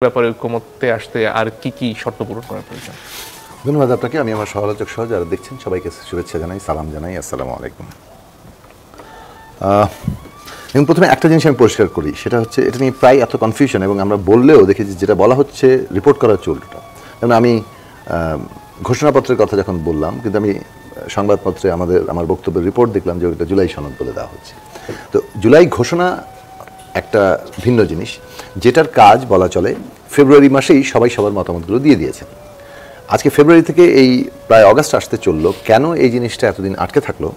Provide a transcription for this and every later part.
ব্যাপারে ঐক্যমত্যে আসতে আর কি কি শর্ত পূরণ করা প্রয়োজন? ধন্যবাদ আপনাকে। আমি আমার সমালোচক সহ যারা দেখছেন সবাইকে শুভেচ্ছা জানাই, সালাম জানাই, আসসালামু আলাইকুম। এবং প্রথমে একটা জিনিস আমি পরিষ্কার করি, সেটা হচ্ছে এটা নিয়ে প্রায় এত কনফিউশন, এবং আমরা বললেও দেখেছি যেটা বলা হচ্ছে রিপোর্ট করা হচ্ছে উল্টোটা। যেমন আমি ঘোষণাপত্রের কথা যখন বললাম, কিন্তু আমি সংবাদপত্রে আমার বক্তব্যের রিপোর্ট দেখলাম যে ওটা জুলাই সনদ বলে দেওয়া হচ্ছে। তো জুলাই ঘোষণা একটা ভিন্ন জিনিস, যেটার কাজ বলা চলে ফেব্রুয়ারি মাসেই সবাই সবার মতামতগুলো দিয়ে দিয়েছেন। আজকে ফেব্রুয়ারি থেকে এই প্রায় অগাস্ট আসতে চললো, কেন এই জিনিসটা এতদিন আটকে থাকলো,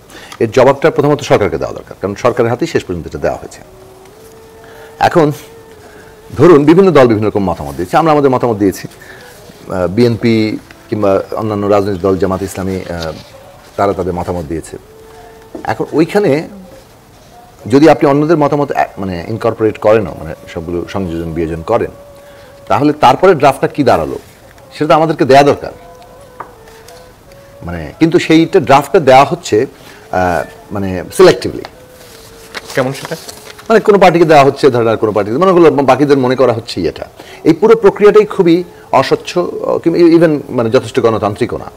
এর জবাবটা প্রথমত সরকারকে দেওয়া দরকার, কারণ সরকারের হাতেই শেষ পর্যন্ত এটা দেওয়া হয়েছে। এখন ধরুন বিভিন্ন দল বিভিন্ন রকম মতামত দিয়েছে, আমরা আমাদের মতামত দিয়েছি, বিএনপি কিংবা অন্যান্য রাজনৈতিক দল, জামাত ইসলামী, তারা তাদের মতামত দিয়েছে। এখন ওইখানে যদি আপনি অন্যদের মতামত মানে ইনকর্পোরেট করেনও, মানে সবগুলো সংযোজন বিয়োজন করেন, তাহলে তারপরে ড্রাফটটা কি দাঁড়ালো সেটা তো আমাদেরকে দেওয়া দরকার। মানে কিন্তু সেইটা ড্রাফটটা দেওয়া হচ্ছে মানে সিলেক্টিভলি। কেমন সেটা? মানে কোনো পার্টিকে দেওয়া হচ্ছে, ধরেন আর কোনো পার্টিকে, মানে বাকিদের মনে করা হচ্ছে এটা। এই পুরো প্রক্রিয়াটাই খুবই অস্বচ্ছ, ইভেন মানে যথেষ্ট গণতান্ত্রিকও না।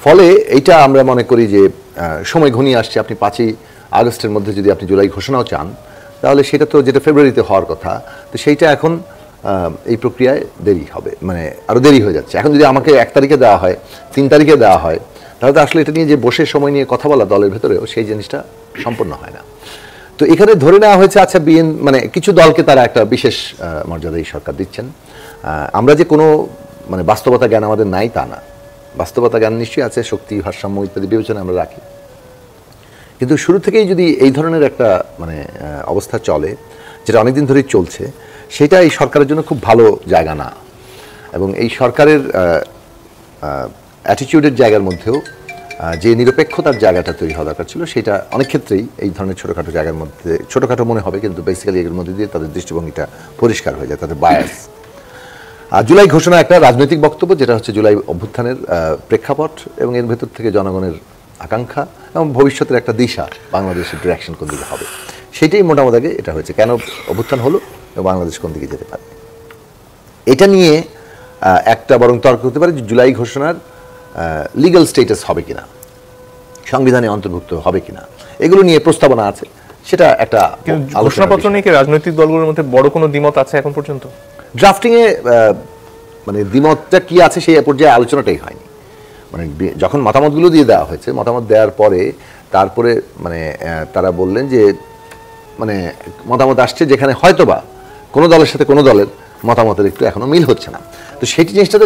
ফলে এইটা আমরা মনে করি যে সময় ঘনিয়ে আসছে, আপনি 5ই আগস্টের মধ্যে যদি আপনি জুলাই ঘোষণাও চান, তাহলে সেটা তো যেটা ফেব্রুয়ারিতে হওয়ার কথা, তো সেইটা এখন এই প্রক্রিয়ায় দেরি হবে, মানে আরও দেরি হয়ে যাচ্ছে। এখন যদি আমাকে 1 তারিখে দেওয়া হয়, 3 তারিখে দেওয়া হয়, তাহলে তো আসলে এটা নিয়ে যে বসে সময় নিয়ে কথা বলা দলের ভেতরেও সেই জিনিসটা সম্পূর্ণ হয় না। তো এখানে ধরে নেওয়া হয়েছে আচ্ছা মানে কিছু দলকে তারা একটা বিশেষ মর্যাদা এই সরকার দিচ্ছেন। আমরা যে কোনো মানে বাস্তবতা জ্ঞান আমাদের নাই তা না, বাস্তবতা জ্ঞান নিশ্চয়ই আছে, শক্তি ভারসাম্য ইত্যাদি বিবেচনা আমরা রাখি। কিন্তু শুরু থেকেই যদি এই ধরনের একটা মানে অবস্থা চলে, যেটা অনেকদিন ধরেই চলছে, সেটা এই সরকারের জন্য খুব ভালো জায়গা না। এবং এই সরকারের অ্যাটিটিউডের জায়গার মধ্যেও যে নিরপেক্ষতার জায়গাটা তৈরি হওয়া দরকার ছিল, সেটা অনেক ক্ষেত্রেই এই ধরনের ছোটোখাটো জায়গার মধ্যে, ছোটোখাটো মনে হবে কিন্তু বেসিক্যালি এর মধ্যে দিয়ে তাদের দৃষ্টিভঙ্গিটা পরিষ্কার হয়ে যায়, তাদের বায়াস। জুলাই ঘোষণা একটা রাজনৈতিক বক্তব্য, যেটা হচ্ছে জুলাই অভ্যুত্থানের প্রেক্ষাপট এবং এর ভেতর থেকে জনগণের আকাঙ্ক্ষা এবং ভবিষ্যতের একটা দিশা, বাংলাদেশের ডিরেকশন কোন দিকে হবে, সেটাই মোটামুটি আগে এটা হয়েছে, কেন অভ্যুত্থান হলো এবং বাংলাদেশ কোন দিকে যেতে পারে। এটা নিয়ে একটা বরং তর্ক হতে পারে যে জুলাই ঘোষণার লিগ্যাল স্টেটাস হবে কিনা, সংবিধানে অন্তর্ভুক্ত হবে কিনা, এগুলো নিয়ে প্রস্তাবনা আছে। সেটা একটা ঘোষণাপত্র নিয়ে কি রাজনৈতিক দলগুলোর মধ্যে বড় কোনো দ্বিমত আছে এখন পর্যন্ত? ড্রাফটিংয়ে মানে দ্বিমতটা কি আছে সেই পর্যায়ে আলোচনাটাই হয়নি। মানে যখন মতামতগুলো দিয়ে দেওয়া হয়েছে, মতামত দেওয়ার পরে তারপরে মানে তারা বললেন যে মানে মতামত আসছে যেখানে হয়তোবা কোনো দলের সাথে কোনো দলের মতামতের একটু এখনো মিল হচ্ছে না। তো সেই জিনিসটা তো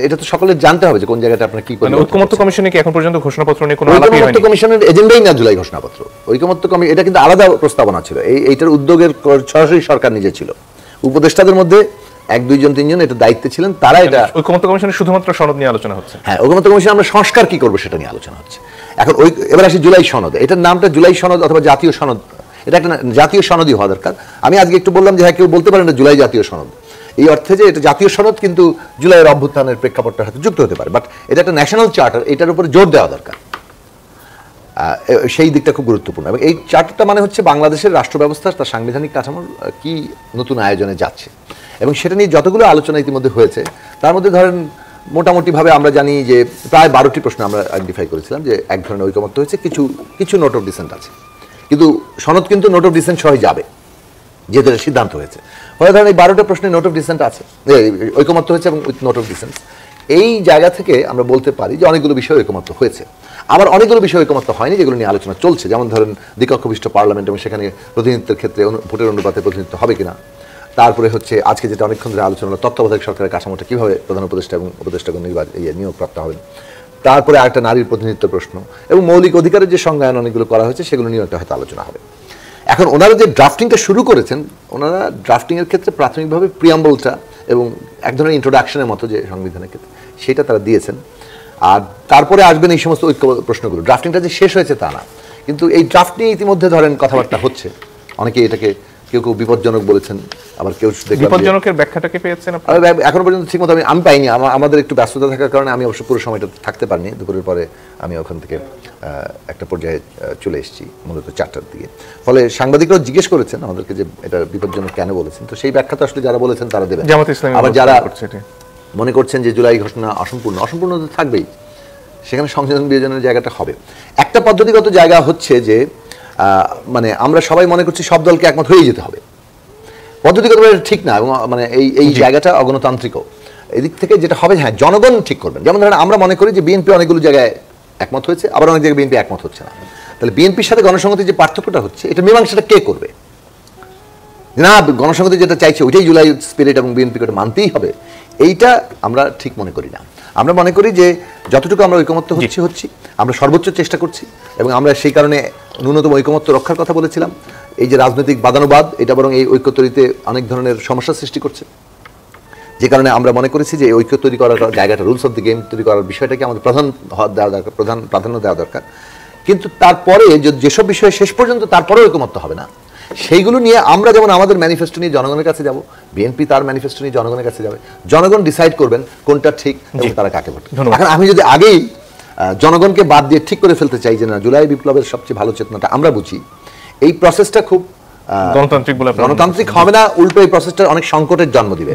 এটা তো সকলের জানতে হবে যে কোন জায়গাটা আপনার কি করবেন। ঐকমত্য কমিশনে কি এখন পর্যন্ত ঘোষণাপত্র নিয়ে কোনো আলাপই হয়নি? ঐকমত্য কমিশনের এজেন্ডাই না জুলাই ঘোষণাপত্র। ঐকমত্য কমিশন এটা কিন্তু আলাদা প্রস্তাবনা ছিল, এইটার উদ্যোগের সরাসরি সরকার নিজে ছিল। উপদেষ্টাদের মধ্যে 1, 2 জন 3 জন এটা দায়িত্বে ছিলেন, তারা এটা। ঐকমত্য কমিশনে শুধুমাত্র সনদ নিয়ে আলোচনা হচ্ছে। হ্যাঁ, ঐকমত্য কমিশনে আমরা সংস্কার কি করবো সেটা নিয়ে আলোচনা হচ্ছে। এখন এবার আসি জুলাই সনদ। এটার নামটা জুলাই সনদ অথবা জাতীয় সনদ, এটা একটা জাতীয় সনদই হওয়া দরকার। আমি আজকে একটু বললাম যে হ্যাঁ, কেউ বলতে পারেন না জুলাই জাতীয় সনদ, এই অর্থে যে এটা জাতীয় সনদ কিন্তু জুলাইয়ের অভ্যুত্থানের প্রেক্ষাপটটার সাথে যুক্ত হতে পারে, বাট এটা একটা ন্যাশনাল চার্টার, এটার উপরে জোর দেওয়া দরকার। সেই দিকটা খুব গুরুত্বপূর্ণ। এবং এই চার্টারটা মানে হচ্ছে বাংলাদেশের রাষ্ট্র ব্যবস্থা তার সাংবিধানিক কাঠামোর কি নতুন আয়োজনে যাচ্ছে, এবং সেটা নিয়ে যতগুলো আলোচনা ইতিমধ্যে হয়েছে, তার মধ্যে ধরেন মোটামুটিভাবে আমরা জানি যে প্রায় 12টি প্রশ্ন আমরা আইডেন্টিফাই করেছিলাম যে এক ধরনের ঐকমত্য হয়েছে, কিছু নোট অফ ডিসেন্ট আছে, কিন্তু সনদ কিন্তু নোট অফ ডিসেন্ট সহ যাবে যেহেতু সিদ্ধান্ত হয়েছে। ফলে ধরেন এই 12টা প্রশ্নে নোট অফ ডিসেন্ট আছে, ঐকমত্য হয়েছে এবং উইথ নোট অফ ডিসেন্ট। এই জায়গা থেকে আমরা বলতে পারি যে অনেকগুলো বিষয় ঐকমত্য হয়েছে। আবার অনেকগুলো বিষয় ঐকমত্য হয়নি, যেগুলো নিয়ে আলোচনা চলছে, যেমন ধরেন দ্বিকক্ষ বিশিষ্ট পার্লামেন্ট এবং সেখানে প্রতিনিধিত্বের ক্ষেত্রে ভোটের অনুপাতে প্রতিনিধিত্ব হবে কিনা। তারপরে হচ্ছে আজকে যেটা অনেকক্ষণ ধরে আলোচনা হলো, তত্ত্বাবধায়ক সরকারের কাঠামোটা কীভাবে প্রধান উপদেষ্টা এবং উপদেষ্টাগণ নিয়োগপ্রাপ্ত হবেন। তারপরে আরেকটা নারীর প্রতিনিধিত্ব প্রশ্ন এবং মৌলিক অধিকারের যে সংজ্ঞায়ন অনেকগুলো করা হয়েছে, সেগুলো নিয়ে একটা হয়তো আলোচনা হবে। এখন ওনারা যে ড্রাফটিংটা শুরু করেছেন, ওনারা ড্রাফটিংয়ের ক্ষেত্রে প্রাথমিকভাবে প্রিয়াম্বলটা এবং এক ধরনের ইন্ট্রোডাকশনের মতো যে সংবিধানের ক্ষেত্রে সেটা তারা দিয়েছেন। আর তারপরে আসবেন এই সমস্ত ঐক্য প্রশ্নগুলো। ড্রাফটিংটা যে শেষ হয়েছে তা না, কিন্তু এই ড্রাফট নিয়ে ইতিমধ্যে ধরেন কথাবার্তা হচ্ছে, অনেকে এটাকে কেউ কেউ বিপজ্জনক বলেছেন, আবার কেউ বিপজ্জনকের ব্যাখ্যাটাকে পেয়েছেন এখনো পর্যন্ত ঠিকমতো আমি পাইনি। আমাদের একটু ব্যস্ততা থাকার কারণে আমি অবশ্য পুরো সময়টা থাকতে পারিনি। দুপুরের পরে আমি ওখান থেকে একটা পর্যায়ে চলে এসেছি মূলত 4টার দিকে। ফলে সাংবাদিকরাও জিজ্ঞেস করেছেন আমাদেরকে যে এটা বিপজ্জনক কেন বলেছেন, তো সেই ব্যাখ্যা তো আসলে যারা বলেছেন তারা দেবেন। আবার যারা মনে করছেন যে জুলাই ঘোষণা অসম্পূর্ণ তো থাকবেই, সেখানে সংশোধন বিয়োজনের জায়গাটা হবে। একটা পদ্ধতিগত জায়গা হচ্ছে যে মানে আমরা সবাই মনে করছি সব দলকে একমত হয়ে যেতে হবে, পদ্ধতিগতভাবে ঠিক না, এবং মানে এই জায়গাটা অগণতান্ত্রিকও। এদিক থেকে যেটা হবে, হ্যাঁ জনগণ ঠিক করবেন। যেমন ধরেন আমরা মনে করি যে বিএনপি অনেকগুলো জায়গায় একমত হয়েছে, আবার অনেক জায়গায় বিএনপি একমত হচ্ছে না। তাহলে বিএনপির সাথে গণসংহতির যে পার্থক্যটা হচ্ছে, এটা মীমাংসাটা কে করবে? না, গণসংহতি যেটা চাইছে ওইটাই জুলাই স্পিরিট এবং বিএনপিকে ওটা মানতেই হবে, এইটা আমরা ঠিক মনে করি না। আমরা মনে করি যে যতটুকু আমরা ঐকমত্য হচ্ছি আমরা সর্বোচ্চ চেষ্টা করছি, এবং আমরা সেই কারণে ন্যূনতম ঐকমত্য রক্ষার কথা বলেছিলাম। এই যে রাজনৈতিক বাদানুবাদ, এটা বরং এই ঐক্য তৈরিতে অনেক ধরনের সমস্যা সৃষ্টি করছে, যে কারণে আমরা মনে করেছি যে ঐক্য তৈরি করার জায়গাটা, রুলস অফ দি গেম তৈরি করার বিষয়টাকে আমাদের প্রধান প্রাধান্য দেওয়া দরকার। কিন্তু তারপরে যেসব বিষয়ে শেষ পর্যন্ত তারপরে ঐকমত্য হবে না, সেইগুলো নিয়ে আমরা যেমন আমাদের ম্যানিফেস্টো নিয়ে জনগণের কাছে যাব, বিএনপি তার ম্যানিফেস্টো নিয়ে জনগণের কাছে যাবে, জনগণ ডিসাইড করবেন কোনটা ঠিক এবং তারা কাকে ভোট। এখন আমি যদি আগেই জনগণকে বাদ দিয়ে ঠিক করে ফেলতে চাই যে না, জুলাই বিপ্লবের সবচেয়ে ভালো চেতনাটা আমরা বুঝি, এই প্রসেসটা খুব গণতান্ত্রিক হবে না, উল্টো এই প্রসেসটা অনেক সংকটের জন্ম দিবে।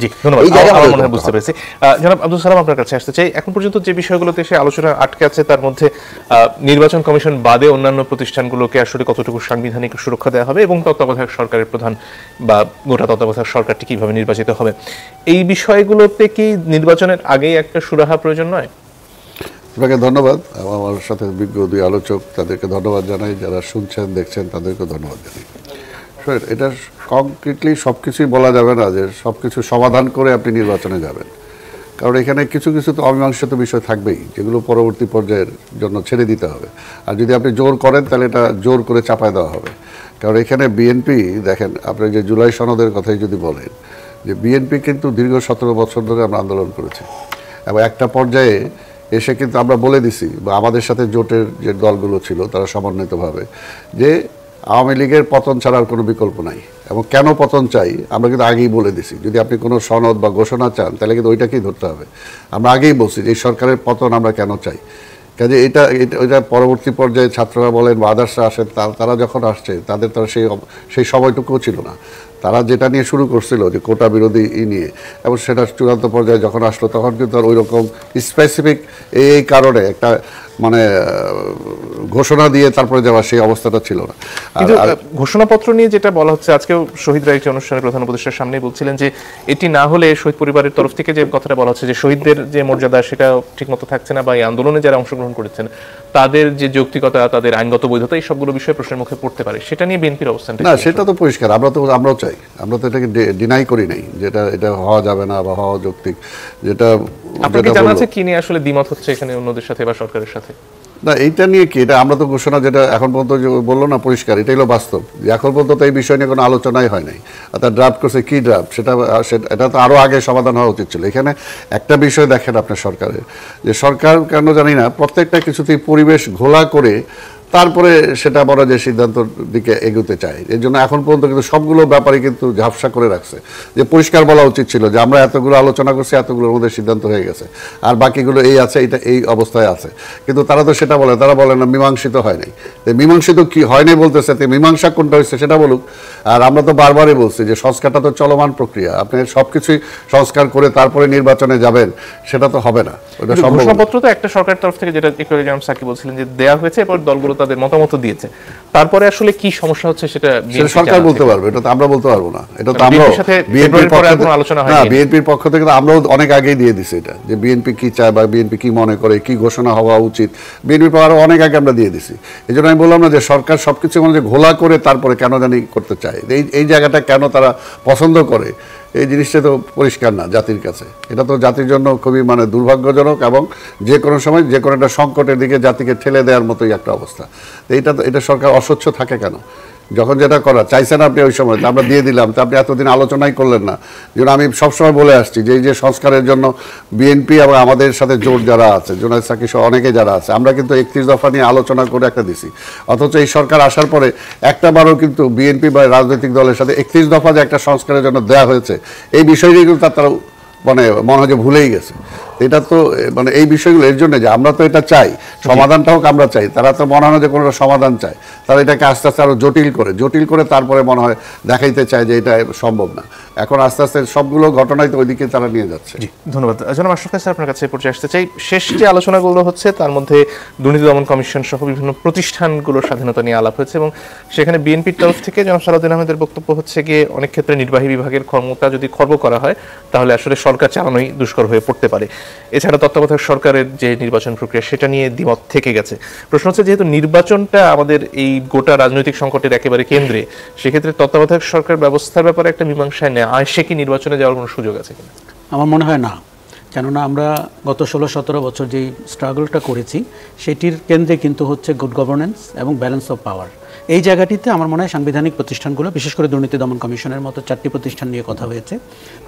এই জায়গায় আমরা মনে হয় বুঝতে পেরেছি। জনাব আব্দুল সালাম, আপনার কাছে আসতে চাই। এখন পর্যন্ত যে বিষয়গুলোতে এসে আলোচনা আটকে আছে, তার মধ্যে নির্বাচন কমিশন বাদে অন্যান্য প্রতিষ্ঠানগুলোকে আসলে কতটুকু সাংবিধানিক সুরক্ষা দেওয়া হবে, এবং তত্ত্বাবধায়ক সরকারের প্রধান বা গোটা তত্ত্বাবধায়ক সরকারটি কিভাবে নির্বাচিত হবে, এই বিষয়গুলোতে কি নির্বাচনের আগেই একটা সুরাহা প্রয়োজন নয়? আপনাকে ধন্যবাদ। আমার সাথে বিজ্ঞ দুই আলোচক, তাদেরকে ধন্যবাদ জানাই। যারা শুনছেন দেখছেন তাদেরকে ধন্যবাদ জানাই। এটা কংক্রিটলি সব কিছুই বলা যাবে না যে সব কিছু সমাধান করে আপনি নির্বাচনে যাবেন, কারণ এখানে কিছু কিছু তো অমীমাংসিত বিষয় থাকবেই, যেগুলো পরবর্তী পর্যায়ের জন্য ছেড়ে দিতে হবে। আর যদি আপনি জোর করেন তাহলে এটা জোর করে চাপায় দেওয়া হবে। কারণ এখানে বিএনপি, দেখেন আপনি যে জুলাই সনদের কথাই যদি বলেন, যে বিএনপি কিন্তু দীর্ঘ 17 বছর ধরে আমরা আন্দোলন করেছি, এবং একটা পর্যায়ে এসে কিন্তু আমরা বলে দিছি, বা আমাদের সাথে জোটের যে দলগুলো ছিল তারা সমন্বিতভাবে, যে আওয়ামী লীগের পতন ছাড়ার কোনো বিকল্প নাই। এবং কেন পতন চাই আমরা কিন্তু আগেই বলে দিছি। যদি আপনি কোনো সনদ বা ঘোষণা চান তাহলে কিন্তু ওইটাকেই ধরতে হবে। আমরা আগেই বলছি যে এই সরকারের পতন আমরা কেন চাই। কাজে এটা পরবর্তী পর্যায়ে ছাত্ররা বলেন বা আদার্সরা আসেন, তারা যখন আসছে তাদের তো সেই সময়টুকুও ছিল না। তারা যেটা নিয়ে শুরু করছিল যে কোটা বিরোধী নিয়ে, এবং সেটা চূড়ান্ত পর্যায়ে যখন আসলো তখন কিন্তু আর ওই রকম স্পেসিফিক এই কারণে একটা মানে ঘোষণা দিয়ে তারপরে যাওয়া সেই অবস্থাটা ছিল না। ঘোষণাপত্র নিয়ে যেটা বলা হচ্ছে, আজকেও শহীদরা একটি অনুষ্ঠানে প্রধান উপদেষ্টার সামনে বলছিলেন যে এটি না হলে শহীদ পরিবারের তরফ থেকে যে কথাটা বলা হচ্ছে যে শহীদদের যে মর্যাদা সেটা ঠিকমতো থাকছে না, বা এই আন্দোলনে যারা অংশগ্রহণ করেছেন তাদের যে যৌক্তিকতা, তাদের আইনগত বৈধতা, এই সবগুলো বিষয়ে প্রশ্নের মুখে পড়তে পারে। সেটা নিয়ে বিএনপির অবস্থানটা না, সেটা তো পরিষ্কার। আমরাও চাই, আমরা তো এটাকে ডিনাই করি নাই যেটা এটা হওয়া যাবে না বা হওয়া যৌক্তিক। যেটা আপনাকে জানা আছে কি নিয়ে আসলে দ্বিমত হচ্ছে এখানে অন্যদের সাথে বা সরকারের সাথে? না, এইটা নিয়ে কি, এটা আমরা তো ঘোষণা যেটা এখন পর্যন্ত বললো না পরিষ্কার, এটাই হলো বাস্তব। এখন পর্যন্ত এই বিষয় নিয়ে কোনো আলোচনাই হয় নাই। অর্থাৎ ড্রাফট করছে, কি ড্রাফট, এটা তো আরও আগে সমাধান হওয়া উচিত ছিল। এখানে একটা বিষয় দেখেন আপনার সরকারের, যে সরকার কেন জানি না প্রত্যেকটা কিছুতেই পরিবেশ ঘোলা করে তারপরে সেটা বড় যে সিদ্ধান্তর দিকে এগোতে চায়। এই জন্য এখন পর্যন্ত কিন্তু সবগুলো ব্যাপারে কিন্তু ঝাপসা করে রাখছে, যে পরিষ্কার বলা উচিত ছিল যে আমরা এতগুলো আলোচনা করছি, এতগুলোর মধ্যে সিদ্ধান্ত হয়ে গেছে, আর বাকিগুলো এই আছে, এটা এই অবস্থায় আছে। কিন্তু তারা তো সেটা বলে, তারা বলে না মীমাংসিত হয় নাই। মীমাংসিত কি হয় নাই বলতেছে, মীমাংসা কোনটা হয়েছে সেটা বলুক। আর আমরা তো বারবারই বলছি যে সংস্কারটা তো চলমান প্রক্রিয়া, আপনি সব কিছুই সংস্কার করে তারপরে নির্বাচনে যাবেন, সেটা তো হবে না। ওটা ঘোষণাপত্র তো একটা সরকারের তরফ থেকে, যেটা একটু আগে সাকি বলছিলেন যে দেয়া হয়েছে, এরপর দলগুলো তাদের মতামত দিয়েছে, তারপরে আসলে কি সমস্যা হচ্ছে সেটা সরকার বলতে পারবে, এটা তো আমরা বলতে পারবো না। এটা তো আমরা বিএনপির পক্ষ থেকে আমরাও অনেক আগেই দিয়ে দিছি এটা, যে বিএনপি কি চায় বা বিএনপি কি মনে করে, কি ঘোষণা হওয়া উচিত, বিএনপির পক্ষ আরো অনেক আগে আমরা দিয়ে দিছি। এই জন্য আমি বললাম না যে সরকার সবকিছু মানে ঘোলা করে তারপরে কেন জানি করতে চায়, এই জায়গাটা কেন তারা পছন্দ করে, এই জিনিসটা তো পরিষ্কার না জাতির কাছে। এটা তো জাতির জন্য খুবই মানে দুর্ভাগ্যজনক, এবং যে কোনো সময় যে কোনো একটা সংকটের দিকে জাতিকে ঠেলে দেওয়ার মতোই একটা অবস্থা। এটা সরকার অস্বচ্ছ থাকে কেন, যখন যেটা করা চাইছেন আপনি ওই সময় তো আমরা দিয়ে দিলাম, তো আপনি এতদিন আলোচনাই করলেন না। যেন আমি সবসময় বলে আসছি যে এই যে সংস্কারের জন্য বিএনপি এবং আমাদের সাথে জোট যারা আছে, জোনায়েদ সাকি সহ অনেকে যারা আছে, আমরা কিন্তু 31 দফা নিয়ে আলোচনা করে একটা দিছি। অথচ এই সরকার আসার পরে একটা বারও কিন্তু বিএনপি বা রাজনৈতিক দলের সাথে 31 দফা যে একটা সংস্কারের জন্য দেওয়া হয়েছে এই বিষয়টি কিন্তু তারা মানে মনে হয় যে ভুলেই গেছে। এটা তো মানে এই বিষয়গুলো এর জন্য যে আমরা তো এটা চাই, সমাধানটাও আমরা চাই, তারা তো মনে হয় যে কোনো সমাধান চায়, তারা এটাকে আস্তে আস্তে আরো জটিল করে তারপরে মনে হয় দেখাইতে চায় যে এটা সম্ভব না। এখন আস্তে আস্তে সবগুলো ঘটনাই তো ওইদিকে তারা নিয়ে যাচ্ছে। জি, ধন্যবাদ। জনাব আশরাফ স্যার, আপনার কাছে পর্যায়ে আসতে চাই। শেষ যে আলোচনাগুলো হচ্ছে তার মধ্যে দুর্নীতি দমন কমিশন সহ বিভিন্ন প্রতিষ্ঠানগুলোর স্বাধীনতা নিয়ে আলাপ হয়েছে এবং সেখানে বিএনপির তরফ থেকে জনাব সালাউদ্দিন আহমেদের বক্তব্য হচ্ছে গিয়ে অনেক ক্ষেত্রে নির্বাহী বিভাগের ক্ষমতা যদি খর্ব করা হয় তাহলে আসলে সরকার চালানোই দুষ্কর হয়ে পড়তে পারে। এছাড়া তত্ত্বাবধায়ক সরকারের যে নির্বাচন প্রক্রিয়া সেটা নিয়ে দ্বিমত থেকে গেছে। প্রশ্ন হচ্ছে, যেহেতু নির্বাচনটা আমাদের এই গোটা রাজনৈতিক সংকটের একেবারে কেন্দ্রে, সেক্ষেত্রে তত্ত্বাবধায়ক সরকার ব্যবস্থার ব্যাপারে একটা মীমাংসায় নেয় সে কি নির্বাচনে যাওয়ার কোনো সুযোগ আছে কিনা? আমার মনে হয় না, কেননা আমরা গত 16-17 বছর যেই স্ট্রাগলটা করেছি সেটির কেন্দ্রে কিন্তু হচ্ছে গুড গভর্নেন্স এবং ব্যালেন্স অফ পাওয়ার। এই জায়গাটিতে আমার মনে হয় সাংবিধানিক প্রতিষ্ঠানগুলো, বিশেষ করে দুর্নীতি দমন কমিশনের মতো 4টি প্রতিষ্ঠান নিয়ে কথা হয়েছে,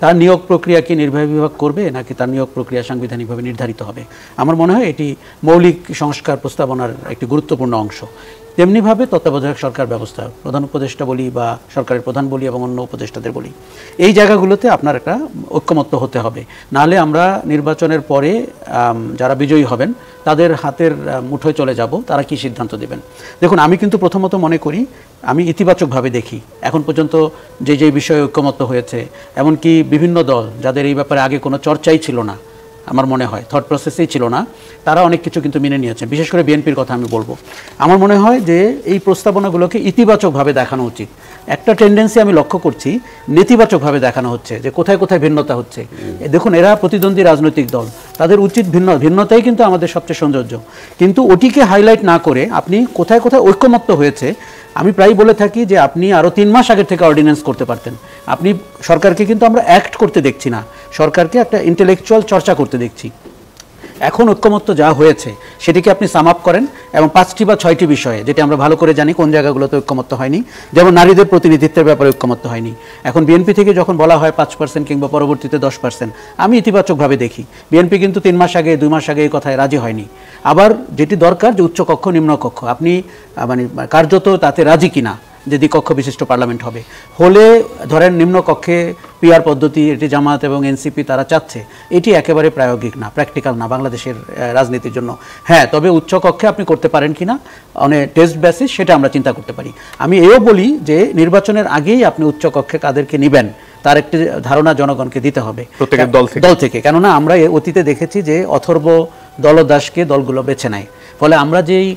তার নিয়োগ প্রক্রিয়া কি নির্বাহী বিভাগ করবে নাকি তার নিয়োগ প্রক্রিয়া সাংবিধানিকভাবে নির্ধারিত হবে। আমার মনে হয় এটি মৌলিক সংস্কার প্রস্তাবনার একটি গুরুত্বপূর্ণ অংশ। তেমনিভাবে তত্ত্বাবধায়ক সরকার ব্যবস্থা, প্রধান উপদেষ্টা বলি বা সরকারের প্রধান বলি এবং অন্য উপদেষ্টাদের বলি, এই জায়গাগুলোতে আপনার একটা ঐক্যমত্য হতে হবে। নাহলে আমরা নির্বাচনের পরে যারা বিজয়ী হবেন তাদের হাতের মুঠোয় চলে যাব, তারা কি সিদ্ধান্ত দেবেন। দেখুন, আমি কিন্তু প্রথমত মনে করি, আমি ইতিবাচকভাবে দেখি এখন পর্যন্ত যে বিষয়ে ঐক্যমত্য হয়েছে, এমনকি বিভিন্ন দল যাদের এই ব্যাপারে আগে কোনো চর্চাই ছিল না, আমার মনে হয় থট প্রসেসেই ছিল না, তারা অনেক কিছু কিন্তু মেনে নিয়েছেন। বিশেষ করে বিএনপির কথা আমি বলবো। আমার মনে হয় যে এই প্রস্তাবনাগুলোকে ইতিবাচকভাবে দেখানো উচিত। একটা টেন্ডেন্সি আমি লক্ষ্য করছি, নেতিবাচকভাবে দেখানো হচ্ছে যে কোথায় কোথায় ভিন্নতা হচ্ছে। দেখুন, এরা প্রতিদ্বন্দ্বী রাজনৈতিক দল, তাদের উচিত ভিন্নতাই কিন্তু আমাদের সবচেয়ে সৌন্দর্য। কিন্তু ওটিকে হাইলাইট না করে আপনি কোথায় কোথায় ঐক্যমত্য হয়েছে, আমি প্রায় বলে থাকি যে আপনি আরও 3 মাস আগের থেকে অর্ডিন্যান্স করতে পারতেন। আপনি সরকারকে কিন্তু আমরা অ্যাক্ট করতে দেখছি না, সরকারকে একটা ইন্টেলেকচুয়াল চর্চা করতে দেখছি। এখন ঐক্যমত্য যা হয়েছে সেটিকে আপনি সাম আপ করেন এবং 5টি বা 6টি বিষয়ে, যেটি আমরা ভালো করে জানি কোন জায়গাগুলোতে ঐক্যমত্য হয়নি। যেমন নারীদের প্রতিনিধিত্বের ব্যাপারে ঐক্যমত্য হয়নি। এখন বিএনপি থেকে যখন বলা হয় 5% কিংবা পরবর্তীতে 10%, আমি ইতিবাচকভাবে দেখি। বিএনপি কিন্তু 3 মাস আগে 2 মাস আগে এই কথায় রাজি হয়নি। আবার যেটি দরকার যে উচ্চকক্ষ নিম্নকক্ষ, আপনি মানে কার্যত তাতে রাজি কিনা যে দ্বিকক্ষ বিশিষ্ট পার্লামেন্ট হবে হলে, ধরেন নিম্নকক্ষে পিআর পদ্ধতি, এটি জামাত এবং এনসিপি তারা চাচ্ছে, এটি একেবারে প্রায়োগিক না, প্র্যাকটিক্যাল না বাংলাদেশের রাজনীতির জন্য। হ্যাঁ, তবে উচ্চকক্ষে আপনি করতে পারেন কিনা অনেক টেস্ট বেসিস, সেটা আমরা চিন্তা করতে পারি। আমি এও বলি যে নির্বাচনের আগেই আপনি উচ্চকক্ষে কাদেরকে নেবেন তার একটি ধারণা জনগণকে দিতে হবে প্রত্যেকের দল থেকে। কেননা আমরা অতীতে দেখেছি যে অথর্ব দলদাসকে দলগুলো বেছে নেয়, ফলে আমরা যেই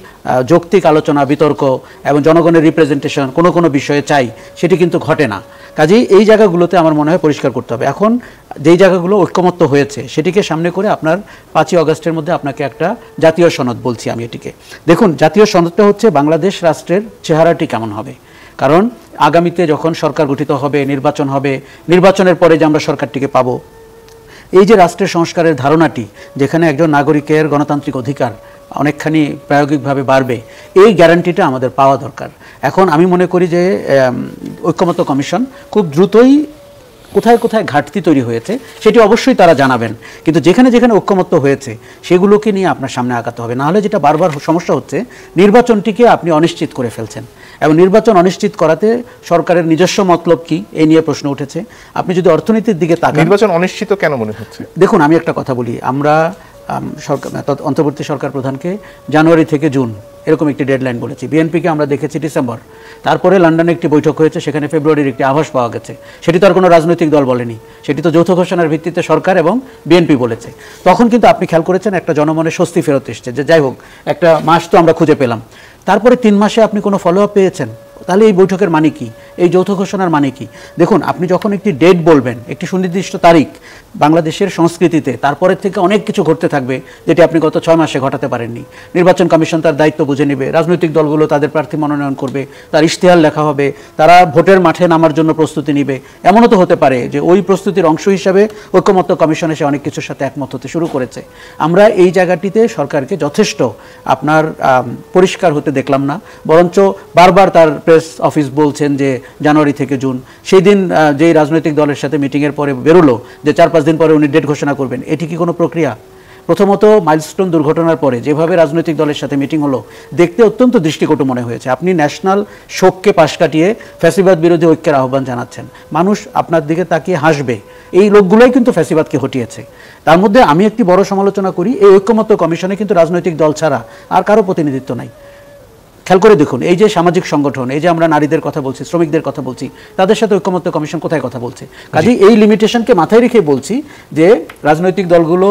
যৌক্তিক আলোচনা, বিতর্ক এবং জনগণের রিপ্রেজেন্টেশন কোনো বিষয়ে চাই সেটি কিন্তু ঘটে না। কাজেই এই জায়গাগুলোতে আমার মনে হয় পরিষ্কার করতে হবে। এখন যেই জায়গাগুলো ঐক্যমত্য হয়েছে সেটিকে সামনে করে আপনার 5ই আগস্টের মধ্যে আপনাকে একটা জাতীয় সনদ বলছি আমি এটিকে। দেখুন, জাতীয় সনদটা হচ্ছে বাংলাদেশ রাষ্ট্রের চেহারাটি কেমন হবে। কারণ আগামীতে যখন সরকার গঠিত হবে, নির্বাচন হবে, নির্বাচনের পরে যে আমরা সরকারটিকে পাবো, এই যে রাষ্ট্রের সংস্কারের ধারণাটি, যেখানে একজন নাগরিকের গণতান্ত্রিক অধিকার অনেকখানি প্রায়োগিকভাবে বাড়বে, এই গ্যারান্টিটা আমাদের পাওয়া দরকার। এখন আমি মনে করি যে ঐক্যমত্য কমিশন খুব দ্রুতই কোথায় কোথায় ঘাটতি তৈরি হয়েছে সেটি অবশ্যই তারা জানাবেন, কিন্তু যেখানে যেখানে ঐক্যমত্য হয়েছে সেগুলোকে নিয়ে আপনার সামনে আগাতে হবে। নাহলে যেটা বারবার সমস্যা হচ্ছে, নির্বাচনটিকে আপনি অনিশ্চিত করে ফেলছেন এবং নির্বাচন অনিশ্চিত করাতে সরকারের নিজস্ব মতলব কি, এই নিয়ে প্রশ্ন উঠেছে। আপনি যদি অর্থনীতির দিকে তাকান, নির্বাচন অনিশ্চিত কেন মনে হচ্ছে? দেখুন, আমি একটা কথা বলি, আমরা সরকার অন্তর্বর্তী সরকার প্রধানকে জানুয়ারি থেকে জুন এরকম একটি ডেডলাইন বলেছি। বিএনপিকে আমরা দেখেছি ডিসেম্বর, তারপরে লন্ডনে একটি বৈঠক হয়েছে, সেখানে ফেব্রুয়ারির একটি আভাস পাওয়া গেছে। সেটি তো আর কোনো রাজনৈতিক দল বলেনি, সেটি তো যৌথ ঘোষণার ভিত্তিতে সরকার এবং বিএনপি বলেছে। তখন কিন্তু আপনি খেয়াল করেছেন একটা জনমনে স্বস্তি ফেরত এসছে যে যাই হোক একটা মাস তো আমরা খুঁজে পেলাম। তারপরে 3 মাসে আপনি কোনো ফলো আপ পেয়েছেন? তাহলে এই বৈঠকের মানে কি? এই যৌথ ঘোষণার মানে কি? দেখুন, আপনি যখন একটি ডেট বলবেন, একটি সুনির্দিষ্ট তারিখ, বাংলাদেশের সংস্কৃতিতে তারপরের থেকে অনেক কিছু ঘটতে থাকবে যেটি আপনি গত 6 মাসে ঘটাতে পারেননি। নির্বাচন কমিশন তার দায়িত্ব বুঝে নেবে, রাজনৈতিক দলগুলো তাদের প্রার্থী মনোনয়ন করবে, তার ইশতেহার লেখা হবে, তারা ভোটের মাঠে নামার জন্য প্রস্তুতি নিবে। এমনও তো হতে পারে যে ওই প্রস্তুতির অংশ হিসাবে ঐক্যমত্য কমিশন এসে অনেক কিছুর সাথে একমত হতে শুরু করেছে। আমরা এই জায়গাটিতে সরকারকে যথেষ্ট আপনার পরিষ্কার হতে দেখলাম না, বরঞ্চ বারবার তার প্রেস অফিস বলছেন যে জানুয়ারি থেকে জুন। সেই দিন যেই রাজনৈতিক দলের সাথে মিটিংয়ের পরে বেরোলো যে 4-5 দিন পরে উনি ডেট ঘোষণা করবেন, এটি কি কোনো প্রক্রিয়া? প্রথমত, মাইলস্টোন দুর্ঘটনার পরে যেভাবে রাজনৈতিক দলের সাথে মিটিং হলো দেখতে অত্যন্ত দৃষ্টিকটু মনে হয়েছে। আপনি ন্যাশনাল শোককে পাশ কাটিয়ে ফ্যাসিবাদ বিরোধী ঐক্যের আহ্বান জানাচ্ছেন, মানুষ আপনার দিকে তাকিয়ে হাসবে। এই লোকগুলোই কিন্তু ফ্যাসিবাদকে হটিয়েছে। তার মধ্যে আমি একটি বড় সমালোচনা করি, এই ঐক্যমত্য কমিশনে কিন্তু রাজনৈতিক দল ছাড়া আর কারো প্রতিনিধিত্ব নাই। খেয়াল করে দেখুন, এই যে সামাজিক সংগঠন, এই যে আমরা নারীদের কথা বলছি, শ্রমিকদের কথা বলছি, তাদের সাথে ঐক্যমত্য কমিশন কোথায় কথা বলছে? কাজেই এই লিমিটেশনকে মাথায় রেখে বলছি যে রাজনৈতিক দলগুলো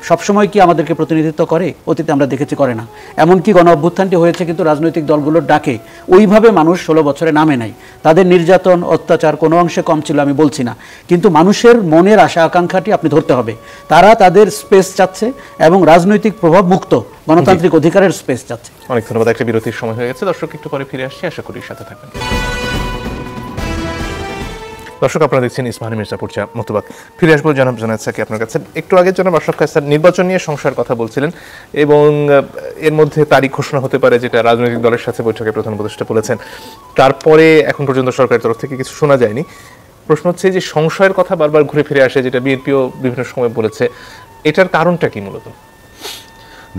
সবসময় কি আমাদেরকে প্রতিনিধিত্ব করে? অতীতে আমরা দেখেছি করে না। এমনকি গণ অভ্যুত্থানটি হয়েছে কিন্তু রাজনৈতিক দলগুলোর ডাকে, ওইভাবে মানুষ 16 বছরে নামে নাই। তাদের নির্যাতন অত্যাচার কোনো অংশে কম ছিল আমি বলছি না, কিন্তু মানুষের মনের আশা আকাঙ্ক্ষাটি আপনি ধরতে হবে। তারা তাদের স্পেস চাচ্ছে এবং রাজনৈতিক প্রভাব মুক্ত গণতান্ত্রিক অধিকারের স্পেস চাচ্ছে। অনেক ধন্যবাদ। একটা বিরতির সময় হয়ে গেছে, দর্শক একটু পরে ফিরে আসছি, আশা করি সাথে থাকবেন। দর্শক, আপনারা দেখছেন ইসমাইল মির্জাপুর চা মতবাক। ফিরে আসবো জনাব জুনায়েদ সাকি আপনার কাছে। একটু আগে জনাব আশরাফ কায়সার নির্বাচন নিয়ে সংশয়ের কথা বলছিলেন এবং এর মধ্যে তারিখ ঘোষণা হতে পারে, যেটা রাজনৈতিক দলের সাথে বৈঠকে প্রধান উপদেষ্টা বলেছেন। তারপরে এখন পর্যন্ত সরকারের তরফ থেকে কিছু শোনা যায়নি। প্রশ্ন হচ্ছে যে সংশয়ের কথা বারবার ঘুরে ফিরে আসে, যেটা বিএনপিও বিভিন্ন সময় বলেছে, এটার কারণটা কি মূলত?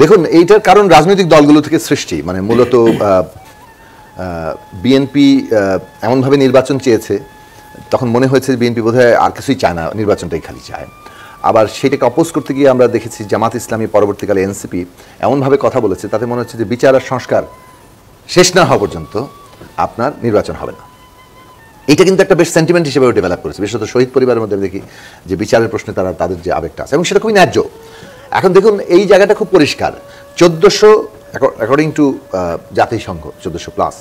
দেখুন, এইটার কারণ রাজনৈতিক দলগুলো থেকে সৃষ্টি। মানে মূলত বিএনপি এমনভাবে নির্বাচন চেয়েছে, তখন মনে হয়েছে বিএনপি বোধহয় আর কিছুই চায় না, নির্বাচনটাই খালি চায়। আবার সেটাকে অপোজ করতে গিয়ে আমরা দেখেছি জামাত ইসলামী, পরবর্তীকালে এনসিপি এমনভাবে কথা বলেছে, তাতে মনে হচ্ছে যে বিচার আর সংস্কার শেষ না হওয়া পর্যন্ত আপনার নির্বাচন হবে না। এটা কিন্তু একটা বেশ সেন্টিমেন্ট হিসেবে ডেভেলপ করেছে, বিশেষত শহীদ পরিবারের মধ্যে দেখি যে বিচারের প্রশ্নে তাদের যে আবেগটা আছে এবং সেটা খুবই ন্যায্য। এখন দেখুন, এই জায়গাটা খুব পরিষ্কার। 1400 অ্যাকর্ডিং টু জাতিসংঘ 1400+,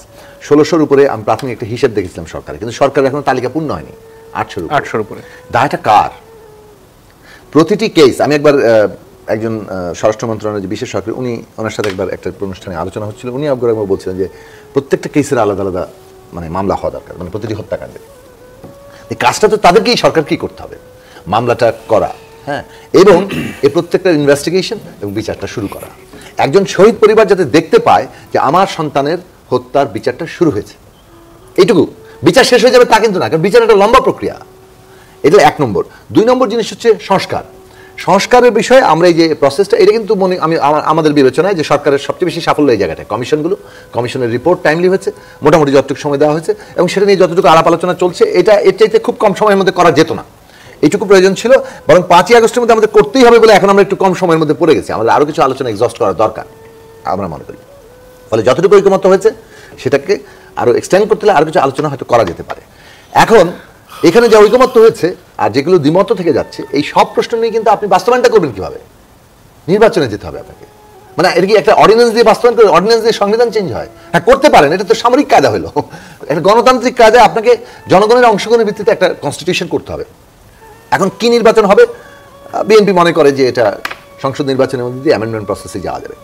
1600-র উপরে আমি প্রাথমিক একটা হিসেব দেখেছিলাম সরকারে, কিন্তু সরকারের এখনো তালিকা পূর্ণ হয়নি। 800-র উপরে। দায়টা কার? প্রতিটি কেস আমি একবার একজন স্বরাষ্ট্র মন্ত্রণালয়ের যে বিশেষ সরকার, ওনার সাথে একবার একটা অনুষ্ঠানে আলোচনা হচ্ছিল, উনি একবার বলছিলেন যে প্রত্যেকটা কেসের আলাদা আলাদা মানে মামলা হওয়া দরকার, মানে প্রতিটি হত্যাকাণ্ডে। এই কাজটা তো তাদেরকেই সরকারকেই করতে হবে, মামলাটা করা, হ্যাঁ, এবং এই প্রত্যেকটা ইনভেস্টিগেশন এবং বিচারটা শুরু করা। একজন শহীদ পরিবার যাতে দেখতে পায় যে আমার সন্তানের হত্যার বিচারটা শুরু হয়েছে, এইটুকু। বিচার শেষ হয়ে যাবে তা কিন্তু না, কারণ বিচার একটা লম্বা প্রক্রিয়া। এটা 1 নম্বর। 2 নম্বর জিনিস হচ্ছে সংস্কার। সংস্কারের বিষয়ে আমরা এই যে প্রসেসটা, এটা কিন্তু আমাদের বিবেচনায় যে সরকারের সবচেয়ে বেশি সাফল্য এই জায়গাটায়। কমিশনের রিপোর্ট টাইমলি হয়েছে, মোটামুটি যতটুকু সময় দেওয়া হয়েছে, এবং সেটা নিয়ে যতটুকু আলাপ আলোচনা চলছে, এটা এর চাইতে খুব কম সময়ের মধ্যে করা যেত না। এইটুকু প্রয়োজন ছিল, বরং 5ই আগস্টের মধ্যে আমাদের করতেই হবে বলে এখন আমরা একটু কম সময়ের মধ্যে পড়ে গেছি। আমাদের আরও কিছু আলোচনা এক্সস্ট করা দরকার আমরা মনে করি। ফলে যতটুকু ঐকমত্য হয়েছে সেটাকে আরও এক্সটেন্ড করতে হলে আরও কিছু আলোচনা হয়তো করা যেতে পারে। এখন এখানে যে ঐকমত্য হয়েছে আর যেগুলো দ্বিমত থেকে যাচ্ছে, এই সব প্রশ্ন নিয়ে কিন্তু আপনি বাস্তবায়নটা করবেন কিভাবে? নির্বাচনে যেতে হবে আপনাকে। মানে এটা কি একটা অর্ডিন্যান্স দিয়ে বাস্তবায়ন করে, অর্ডিন্যান্স দিয়ে সংবিধান চেঞ্জ হয়? হ্যাঁ, করতে পারেন, এটা তো সামরিক কায়দা হলো। একটা গণতান্ত্রিক কায়দায় আপনাকে জনগণের অংশগ্রহণের ভিত্তিতে একটা কনস্টিটিউশন করতে হবে। এখন কি নির্বাচন হবে? বিএনপি মনে করে যে এটা সংসদ নির্বাচনের মধ্যে দিয়ে অ্যামেন্ডমেন্ট প্রসেসে যাওয়া যাবে।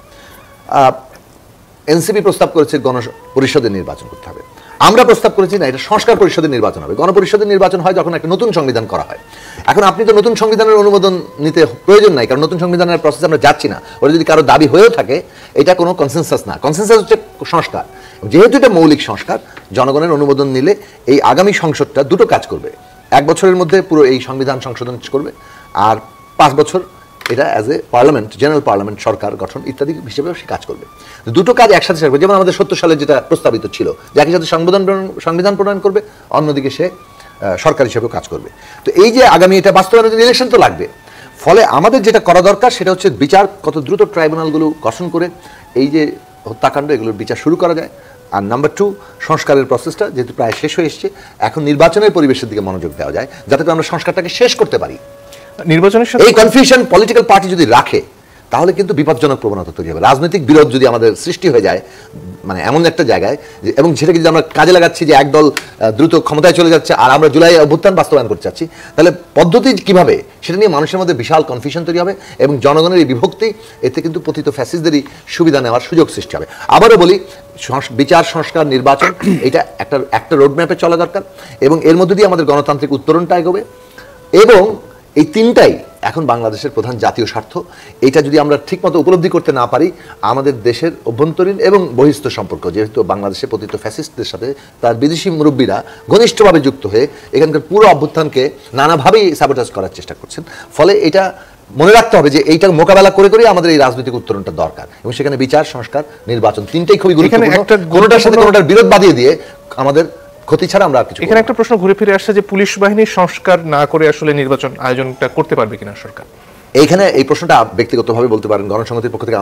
এনসিপি প্রস্তাব করেছে গণপরিষদের নির্বাচন করতে হবে। আমরা প্রস্তাব করেছি না, এটা সংস্কার পরিষদের নির্বাচন হবে। গণপরিষদের নির্বাচন হয় যখন একটা নতুন সংবিধান করা হয়। এখন আপনি তো নতুন সংবিধানের অনুমোদন নিতে প্রয়োজন নাই, কারণ নতুন সংবিধানের প্রসেস আমরা যাচ্ছি না। ওটা যদি কারো দাবি হয়েও থাকে, এটা কোনো কনসেনসাস না। কনসেনসাস হচ্ছে সংস্কার। যেহেতু এটা মৌলিক সংস্কার, জনগণের অনুমোদন নিলে এই আগামী সংসদটা দুটো কাজ করবে। 1 বছরের মধ্যে পুরো এই সংবিধান সংশোধন করবে, আর 5 বছর এটা as a parliament, general parliament, সরকার গঠন ইত্যাদি হিসেবে সে কাজ করবে। দুটো কাজ একসাথে করবে। যেমন আমাদের 70 সালে যেটা প্রস্তাবিত ছিল যে একই সাথে সংবিধান প্রণয়ন করবে, অন্যদিকে সে সরকার হিসেবেও কাজ করবে। তো এই যে আগামী এটা বাস্তবায়নের জন্য ইলেকশন তো লাগবে। ফলে আমাদের যেটা করা দরকার সেটা হচ্ছে বিচার কত দ্রুত ট্রাইব্যুনালগুলো গঠন করে এই যে হত্যাকাণ্ড এগুলোর বিচার শুরু করা যায়। আর নাম্বার 2, সংস্কারের প্রসেসটা যেহেতু প্রায় শেষ হয়ে এসছে, এখন নির্বাচনের পরিবেশের দিকে মনোযোগ দেওয়া যায়, যাতে করে আমরা সংস্কারটাকে শেষ করতে পারি। নির্বাচনের সাথে এই কনফিউশন পলিটিক্যাল পার্টি যদি রাখে, তাহলে কিন্তু বিপজ্জনক প্রবণতা তৈরি হবে। রাজনৈতিক বিরোধ যদি আমাদের সৃষ্টি হয়ে যায় মানে এমন একটা জায়গায়, এবং সেটাকে যদি আমরা কাজে লাগাচ্ছি যে একদল দ্রুত ক্ষমতায় চলে যাচ্ছে আর আমরা জুলাই অভ্যুত্থান বাস্তবায়ন করতে চাচ্ছি, তাহলে পদ্ধতি কিভাবে সেটা নিয়ে মানুষের মধ্যে বিশাল কনফিউশন তৈরি হবে এবং জনগণের এই বিভক্তি, এতে কিন্তু পতিত ফ্যাসিস্টদেরই সুবিধা নেওয়ার সুযোগ সৃষ্টি হবে। আবারও বলি, বিচার, সংস্কার, নির্বাচন, এটা একটা রোডম্যাপে চলা দরকার এবং এর মধ্যে দিয়ে আমাদের গণতান্ত্রিক উত্তরণটা এগোবে। এবং এই তিনটাই এখন বাংলাদেশের প্রধান জাতীয় স্বার্থ। এটা যদি আমরা ঠিকমতো উপলব্ধি করতে না পারি, আমাদের দেশের অভ্যন্তরীণ এবং বহিস্থ সম্পর্ক, যেহেতু বাংলাদেশে পতিত ফ্যাসিস্টদের সাথে তার বিদেশি মুরব্বীরা ঘনিষ্ঠভাবে যুক্ত হয়ে এখানকার পুরো অভ্যুত্থানকে নানাভাবেই সাবোটাজ করার চেষ্টা করছেন, ফলে এটা মনে রাখতে হবে যে এইটার মোকাবেলা করে করে আমাদের এই রাজনৈতিক উত্তরণটা দরকার এবং সেখানে বিচার, সংস্কার, নির্বাচন তিনটাই খুবই গুরুত্বপূর্ণ। কোনোটার সাথে কোনোটার বিরোধ বাদিয়ে দিয়ে আমাদের ক্ষতি ছাড়া আমরা কিছু। এখানে একটা প্রশ্ন ঘুরে ফিরে আসছে যে পুলিশ বাহিনীর সংস্কার না করে আসলে নির্বাচন আয়োজনটা করতে পারবে কিনা সরকার? এইখানে এই প্রশ্নটা ব্যক্তিগতভাবে বলতে পারেন, গণসংহতির পক্ষ থেকে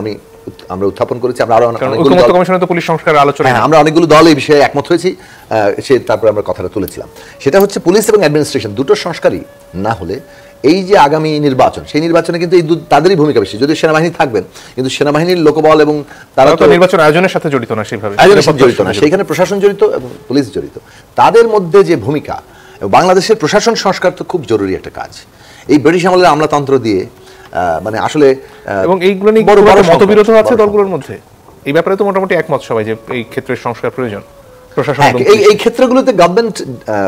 আমরা উত্থাপন করেছি। আমরা আরো ঐকমত্য কমিশনে তো পুলিশ সংস্কার আলোচনা, আমরা অনেকগুলো দল এই বিষয়ে একমত হয়েছি, তারপরে আমরা কথাটা তুলেছিলাম। সেটা হচ্ছে পুলিশ এবং অ্যাডমিনিস্ট্রেশন দুটো সংস্কারই না হলে এই যে আগামী নির্বাচন, সেই নির্বাচনে কিন্তু এই তাদেরই ভূমিকা বেশি। যদি সেনাবাহিনী থাকবেন, কিন্তু সেনাবাহিনীর লোকবল এবং তারা তো নির্বাচন আয়োজনের সাথে জড়িত না, সেভাবে জড়িত না, সেইখানে প্রশাসন জড়িত এবং পুলিশ জড়িত। তাদের মধ্যে যে ভূমিকা, বাংলাদেশের প্রশাসন সংস্কার তো খুব জরুরি একটা কাজ। এই ব্রিটিশ আমলের আমলাতন্ত্র দিয়ে মানে আসলে, এবং এইগুলো নিয়ে বড় বড় মতবিরোধ আছে দলগুলোর মধ্যে। এই ব্যাপারে তো মোটামুটি একমত সবাই যে এই ক্ষেত্রে সংস্কার প্রয়োজন। এই ক্ষেত্রগুলোতে গভর্নমেন্ট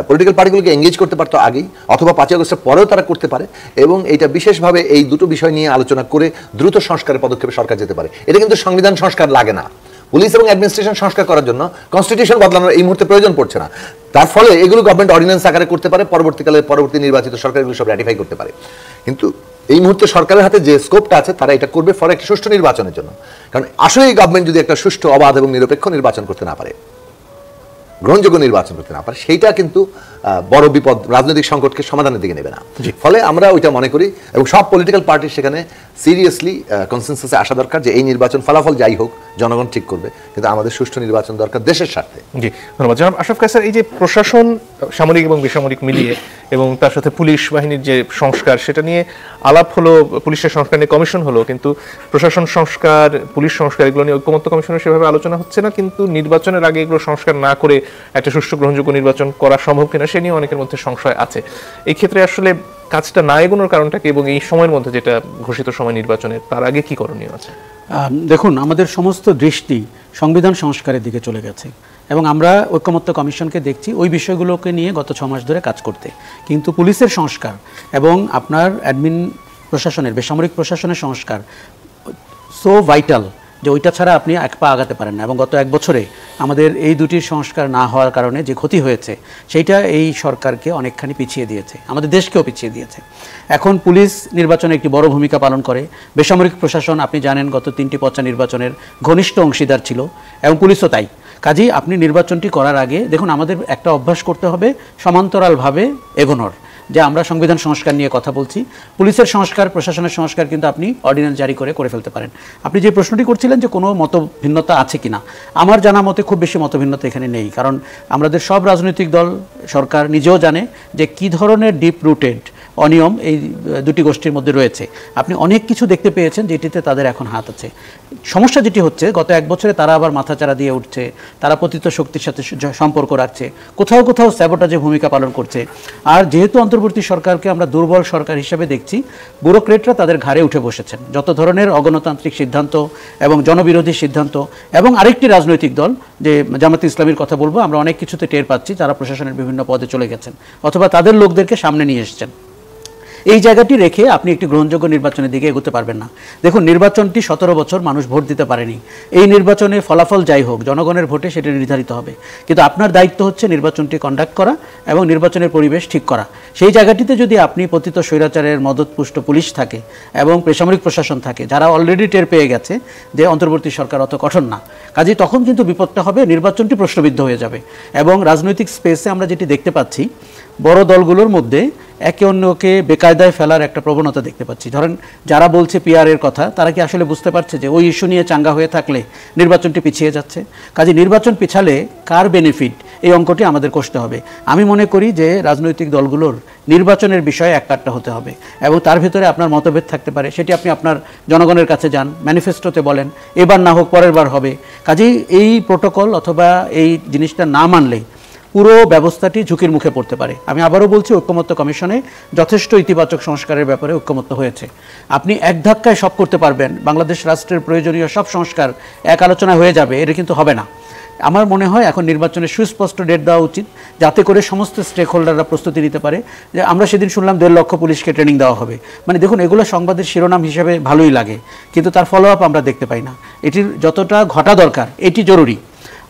পলিটিক্যাল পার্টিগুলোকে এঙ্গেজ করতে পারতো আগেই, অথবা 5 আগস্টের পরেও তারা করতে পারে, এবং এটা বিশেষভাবে এই দুটো বিষয় নিয়ে আলোচনা করে দ্রুত সংস্কারের পদক্ষেপে সরকার যেতে পারে। এটা কিন্তু সংবিধান সংস্কার লাগে না, পুলিশ এবং অ্যাডমিনিস্ট্রেশন সংস্কার করার জন্য কনস্টিটিউশন বদলানোর এই মুহূর্তে প্রয়োজন পড়ছে না। তার ফলে এগুলো গভর্নমেন্ট অর্ডিন্যান্স আকারে করতে পারে, পরবর্তী নির্বাচিত সরকার এগুলো সব র্যাটিফাই করতে পারে। কিন্তু এই মুহূর্তে সরকারের হাতে যে স্কোপটা আছে, তারা এটা করবে ফর একটা সুষ্ঠু নির্বাচনের জন্য। কারণ আসলে এই গভর্নমেন্ট যদি একটা সুষ্ঠু, অবাধ এবং নিরপেক্ষ নির্বাচন করতে না পারে, গ্রহণযোগ্য নির্বাচন করতে না পারে, সেইটা কিন্তু বড় বিপদ, রাজনৈতিক সংকটকে সমাধানের দিকে নেবে না। ফলে আমরা ওইটা মনে করি এবং সব পলিটিক্যাল পার্টি সেখানে সিরিয়াসলি কনসেনসাসে আসা দরকার যে এই নির্বাচন ফলাফল যাই হোক জনগণ ঠিক করবে, কিন্তু আমাদের সুষ্ঠু নির্বাচন দরকার দেশের স্বার্থে। জি, ধন্যবাদ জনাব আশরাফ কায়সার। এই যে প্রশাসন সামরিক এবং বেসামরিক মিলিয়ে এবং তার সাথে পুলিশ বাহিনীর যে সংস্কার, সেটা নিয়ে আলাপ হলো, পুলিশের সংস্কার নিয়ে কমিশন হলো, কিন্তু প্রশাসন সংস্কার, পুলিশ সংস্কার এগুলো নিয়ে ঐকমত্য কমিশনের সেভাবে আলোচনা হচ্ছে না। কিন্তু নির্বাচনের আগে এগুলো সংস্কার না করে একটা সুষ্ঠু গ্রহণযোগ্য নির্বাচন করা সম্ভব কিনা সে নিয়ে অনেকের মধ্যে সংশয় আছে। এই ক্ষেত্রে আসলে কাজটা না এগোনোর কারণটা কি, এবং এই সময়ের মধ্যে যেটা ঘোষিত সময় নির্বাচনের, তার আগে কি করণীয় আছে? দেখুন, আমাদের সমস্ত দৃষ্টি সংবিধান সংস্কারের দিকে চলে গেছে এবং আমরা ঐকমত্য কমিশনকে দেখছি ওই বিষয়গুলোকে নিয়ে গত 6 মাস ধরে কাজ করতে। কিন্তু পুলিশের সংস্কার এবং আপনার অ্যাডমিন প্রশাসনের, বেসামরিক প্রশাসনের সংস্কার সো ভাইটাল যে ওইটা ছাড়া আপনি এক পা আগাতে পারেন না। এবং গত 1 বছরে আমাদের এই দুটির সংস্কার না হওয়ার কারণে যে ক্ষতি হয়েছে, সেইটা এই সরকারকে অনেকখানি পিছিয়ে দিয়েছে, আমাদের দেশকেও পিছিয়ে দিয়েছে। এখন পুলিশ নির্বাচনে একটি বড় ভূমিকা পালন করে, বেসামরিক প্রশাসন আপনি জানেন গত 3টি পর্চা নির্বাচনের ঘনিষ্ঠ অংশীদার ছিল এবং পুলিশও তাই। কাজেই আপনি নির্বাচনটি করার আগে দেখুন, আমাদের একটা অভ্যাস করতে হবে সমান্তরালভাবে এগোনোর, যে আমরা সংবিধান সংস্কার নিয়ে কথা বলছি, পুলিশের সংস্কার, প্রশাসনের সংস্কার কিন্তু আপনি অর্ডিন্যান্স জারি করে ফেলতে পারেন। আপনি যে প্রশ্নটি করছিলেন যে কোনো মতভিন্নতা আছে কিনা, আমার জানা মতে খুব বেশি মতভিন্নতা এখানে নেই। কারণ আমাদের সব রাজনৈতিক দল, সরকার নিজেও জানে যে কী ধরনের ডিপ রুটেড অনিয়ম এই দুটি গোষ্ঠীর মধ্যে রয়েছে। আপনি অনেক কিছু দেখতে পেয়েছেন যেটিতে তাদের এখন হাত আছে। সমস্যা যেটি হচ্ছে, গত 1 বছরে তারা আবার মাথাচাড়া দিয়ে উঠছে, তারা পতিত শক্তির সাথে সম্পর্ক রাখছে, কোথাও কোথাও স্যাবোটাজে ভূমিকা পালন করছে। আর যেহেতু অন্তর্বর্তী সরকারকে আমরা দুর্বল সরকার হিসেবে দেখছি, ব্যুরোক্রেটরা তাদের ঘাড়ে উঠে বসেছেন। যত ধরনের অগণতান্ত্রিক সিদ্ধান্ত এবং জনবিরোধী সিদ্ধান্ত, এবং আরেকটি রাজনৈতিক দল যে জামাতে ইসলামীর কথা বলবো, আমরা অনেক কিছুতে টের পাচ্ছি যারা প্রশাসনের বিভিন্ন পদে চলে গেছেন অথবা তাদের লোকদেরকে সামনে নিয়ে এসেছেন। এই জায়গাটি রেখে আপনি একটি গ্রহণযোগ্য নির্বাচনের দিকে এগোতে পারবেন না। দেখুন, নির্বাচনটি 17 বছর মানুষ ভোট দিতে পারেনি। এই নির্বাচনে ফলাফল যাই হোক, জনগণের ভোটে সেটা নির্ধারিত হবে, কিন্তু আপনার দায়িত্ব হচ্ছে নির্বাচনটি কন্ডাক্ট করা এবং নির্বাচনের পরিবেশ ঠিক করা। সেই জায়গাটিতে যদি আপনি পতিত স্বৈরাচারের মদতপুষ্ট পুলিশ থাকে এবং বেসামরিক প্রশাসন থাকে, যারা অলরেডি টের পেয়ে গেছে যে অন্তর্বর্তী সরকার অত কঠোর না, কাজেই তখন কিন্তু বিপদটা হবে, নির্বাচনটি প্রশ্নবিদ্ধ হয়ে যাবে। এবং রাজনৈতিক স্পেসে আমরা যেটি দেখতে পাচ্ছি, বড় দলগুলোর মধ্যে একে অন্যকে বেকায়দায় ফেলার একটা প্রবণতা দেখতে পাচ্ছি। ধরেন, যারা বলছে পিআরের কথা, তারা কি আসলে বুঝতে পারছে যে ওই ইস্যু নিয়ে চাঙ্গা হয়ে থাকলে নির্বাচনটি পিছিয়ে যাচ্ছে? কাজে নির্বাচন পিছালে কার বেনিফিট, এই অঙ্কটি আমাদের কষতে হবে। আমি মনে করি যে রাজনৈতিক দলগুলোর নির্বাচনের বিষয়ে এককাট্টা হতে হবে এবং তার ভিতরে আপনার মতভেদ থাকতে পারে, সেটি আপনি আপনার জনগণের কাছে যান, ম্যানিফেস্টোতে বলেন, এবার না হোক পরের বার হবে। কাজেই এই প্রোটোকল অথবা এই জিনিসটা না মানলেই পুরো ব্যবস্থাটি ঝুঁকির মুখে পড়তে পারে। আমি আবারও বলছি, ঐক্যমত্য কমিশনে যথেষ্ট ইতিবাচক সংস্কারের ব্যাপারে ঐক্যমত্য হয়েছে। আপনি এক ধাক্কায় সব করতে পারবেন, বাংলাদেশ রাষ্ট্রের প্রয়োজনীয় সব সংস্কার এক আলোচনায় হয়ে যাবে, এটা কিন্তু হবে না। আমার মনে হয় এখন নির্বাচনের সুস্পষ্ট ডেট দেওয়া উচিত, যাতে করে সমস্ত স্টেক হোল্ডাররা প্রস্তুতি নিতে পারে। যে আমরা সেদিন শুনলাম 1.5 লক্ষ পুলিশকে ট্রেনিং দেওয়া হবে, মানে দেখুন এগুলো সংবাদের শিরোনাম হিসেবে ভালোই লাগে, কিন্তু তার ফলো আপ আমরা দেখতে পাই না। এটির যতটা ঘটা দরকার এটি জরুরি।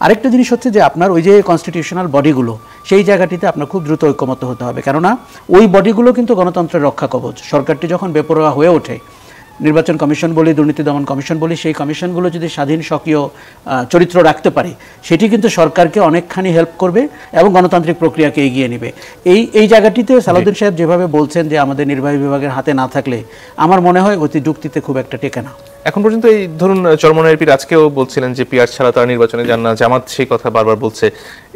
আরেকটা জিনিস হচ্ছে যে আপনার ওই যে কনস্টিটিউশনাল বডিগুলো, সেই জায়গাটিতে আপনার খুব দ্রুত ঐক্যমত্য হতে হবে, কেননা ওই বডিগুলো কিন্তু গণতন্ত্রের রক্ষা কবচ। সরকারটি যখন বেপরোয়া হয়ে ওঠে, নির্বাচন কমিশন বলি, দুর্নীতি দমন কমিশন বলি, সেই কমিশনগুলো যদি স্বাধীন সক্রিয় চরিত্র রাখতে পারে, সেটি কিন্তু সরকারকে অনেকখানি হেল্প করবে এবং গণতান্ত্রিক প্রক্রিয়াকে এগিয়ে নেবে। এই জায়গাটিতে সালাউদ্দিন সাহেব যেভাবে বলছেন যে আমাদের নির্বাহী বিভাগের হাতে না থাকলে, আমার মনে হয় অতি যুক্তিতে খুব একটা টেকে না। এখন পর্যন্ত এই ধরুন চরমনাইয়ের পীর আজকেও বলছিলেন যে পিআর ছাড়া তারা নির্বাচনে যান না, জামাত সেই কথা বারবার বলছে।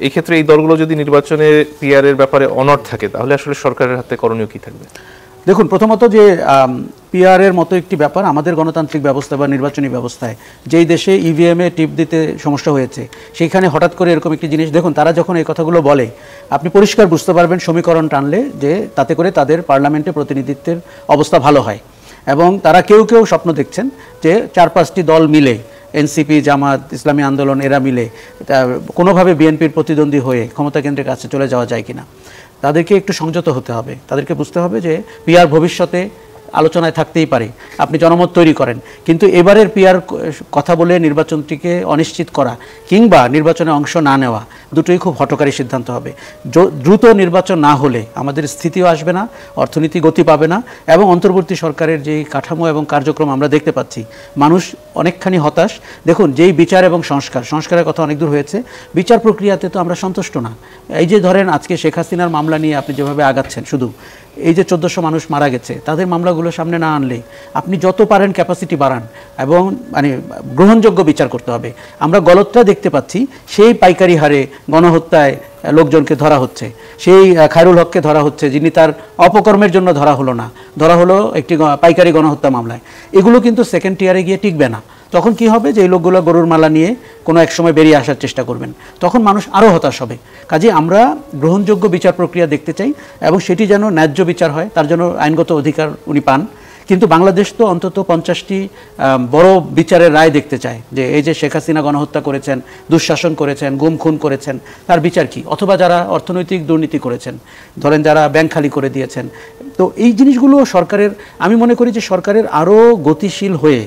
এই ক্ষেত্রে এই দলগুলো যদি নির্বাচনে পিআরের ব্যাপারে অনড় থাকে, তাহলে আসলে সরকারের হাতে করণীয় কি থাকবে? দেখুন, প্রথমত যে পিআরের মতো একটি ব্যাপার আমাদের গণতান্ত্রিক ব্যবস্থা বা নির্বাচনী ব্যবস্থায়, যেই দেশে ইভিএমে টিপ দিতে সমস্যা হয়েছে, সেইখানে হঠাৎ করে এরকম একটি জিনিস, দেখুন তারা যখন এই কথাগুলো বলে, আপনি পরিষ্কার বুঝতে পারবেন সমীকরণ টানলে যে তাতে করে তাদের পার্লামেন্টে প্রতিনিধিত্বের অবস্থা ভালো হয়। এবং তারা কেউ কেউ স্বপ্ন দেখছেন যে 4-5টি দল মিলে, এনসিপি, জামাত, ইসলামী আন্দোলন, এরা মিলে কোনোভাবে বিএনপির প্রতিদ্বন্দ্বী হয়ে ক্ষমতা কেন্দ্রের কাছে চলে যাওয়া যায় কিনা। তাদেরকে একটু সংযত হতে হবে, তাদেরকে বুঝতে হবে যে পিআর ভবিষ্যতে আলোচনায় থাকতেই পারে, আপনি জনমত তৈরি করেন, কিন্তু এবারের পিআর কথা বলে নির্বাচনটিকে অনিশ্চিত করা কিংবা নির্বাচনে অংশ না নেওয়া, দুটোই খুব হঠকারী সিদ্ধান্ত হবে। দ্রুত নির্বাচন না হলে আমাদের স্থিতিও আসবে না, অর্থনীতি গতি পাবে না, এবং অন্তর্বর্তী সরকারের যেই কাঠামো এবং কার্যক্রম আমরা দেখতে পাচ্ছি, মানুষ অনেকখানি হতাশ। দেখুন, যেই বিচার এবং সংস্কারের কথা অনেক দূর হয়েছে, বিচার প্রক্রিয়াতে তো আমরা সন্তুষ্ট না। এই যে ধরেন আজকে শেখ হাসিনার মামলা নিয়ে আপনি যেভাবে আগাচ্ছেন, শুধু এই যে 1400 মানুষ মারা গেছে, তাদের মামলাগুলো সামনে না আনলে আপনি যত পারেন ক্যাপাসিটি বাড়ান এবং মানে গ্রহণযোগ্য বিচার করতে হবে। আমরা গলতটা দেখতে পাচ্ছি, সেই পাইকারি হারে গণহত্যায় লোকজনকে ধরা হচ্ছে, সেই খায়রুল হককে ধরা হচ্ছে যিনি তার অপকর্মের জন্য ধরা হলো না, ধরা হলো একটি পাইকারি গণহত্যা মামলায়। এগুলো কিন্তু সেকেন্ড টিয়ারে গিয়ে টিকবে না। তখন কি হবে, যে এই লোকগুলো গরুর মালা নিয়ে কোনো এক সময় বেরিয়ে আসার চেষ্টা করবেন, তখন মানুষ আরও হতাশ হবে। কাজে আমরা গ্রহণযোগ্য বিচার প্রক্রিয়া দেখতে চাই এবং সেটি যেন ন্যায্য বিচার হয়, তার জন্য আইনগত অধিকার উনি পান। কিন্তু বাংলাদেশ তো অন্তত 50টি বড় বিচারের রায় দেখতে চায়, যে এই যে শেখ হাসিনা গণহত্যা করেছেন, দুঃশাসন করেছেন, গুম খুন করেছেন, তার বিচার কি? অথবা যারা অর্থনৈতিক দুর্নীতি করেছেন, ধরেন যারা ব্যাংক খালি করে দিয়েছেন। তো এই জিনিসগুলো সরকারের, আমি মনে করি যে সরকারের আরও গতিশীল হয়ে,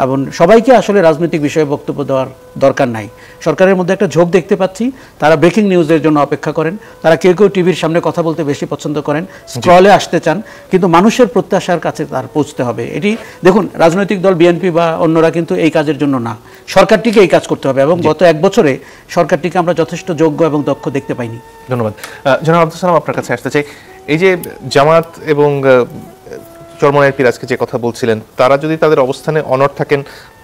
এবং সবাইকে আসলে রাজনৈতিক বিষয়ে বক্তব্য দেওয়ার দরকার নাই। সরকারের মধ্যে একটা ঝোঁক দেখতে পাচ্ছি, তারা ব্রেকিং নিউজের জন্য অপেক্ষা করেন, তারা কেউ কেউ টিভির সামনে কথা বলতে বেশি পছন্দ করেন, স্ক্রলে আসতে চান, কিন্তু মানুষের প্রত্যাশার কাছে তার পৌঁছতে হবে। এটি দেখুন, রাজনৈতিক দল বিএনপি বা অন্যরা কিন্তু এই কাজের জন্য না, সরকারটিকে এই কাজ করতে হবে, এবং গত 1 বছরে সরকারটিকে আমরা যথেষ্ট যোগ্য এবং দক্ষ দেখতে পাইনি। ধন্যবাদ। জনাব আব্দুল সালাম, আপনার কাছে আসতে চাই। এই যে জামাত এবং চরমনাইয়ের পীর আজকে যে কথা বলছিলেন, তারা যদি তাদের অবস্থানে অনড় থাকেন,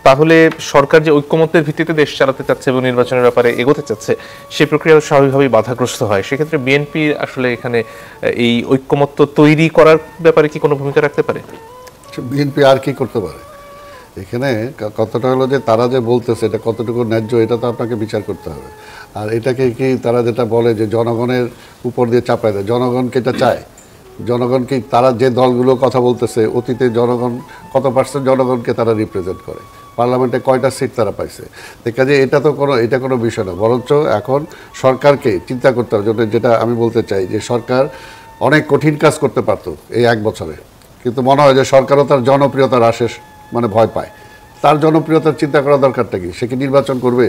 তাহলে সরকার যে ঐক্যমত্যের ভিত্তিতে দেশ চালাতে চাচ্ছে এবং নির্বাচনের ব্যাপারে এগোতে চাচ্ছে, সেই প্রক্রিয়া স্বাভাবিকভাবেই বাধাগ্রস্ত হয়। সেক্ষেত্রে বিএনপি আসলে এখানে এই ঐক্যমত্য তৈরি করার ব্যাপারে কি কোনো ভূমিকা রাখতে পারে? বিএনপি আর কি করতে পারে এখানে? কতটা হলো যে তারা যে বলতেছে এটা কতটুকু ন্যায্য, এটা তো আপনাকে বিচার করতে হবে। আর এটাকে কি তারা যেটা বলে যে জনগণের উপর দিয়ে চাপায় দেয়, জনগণকে এটা চায়? জনগণকে তারা যে দলগুলো কথা বলতেছে, অতীতে জনগণ কত % জনগণকে তারা রিপ্রেজেন্ট করে, পার্লামেন্টে কয়টা সিট তারা পাইছে? কাজে এটা কোনো বিষয় না, বরঞ্চ এখন সরকারকে চিন্তা করতে হবে। যেটা আমি বলতে চাই যে সরকার অনেক কঠিন কাজ করতে পারতো এই 1 বছরে, কিন্তু মনে হয় যে সরকারও তার জনপ্রিয়তার আশেষ ভয় পায়। তার জনপ্রিয়তার চিন্তা করা দরকারটা কি? সে কি নির্বাচন করবে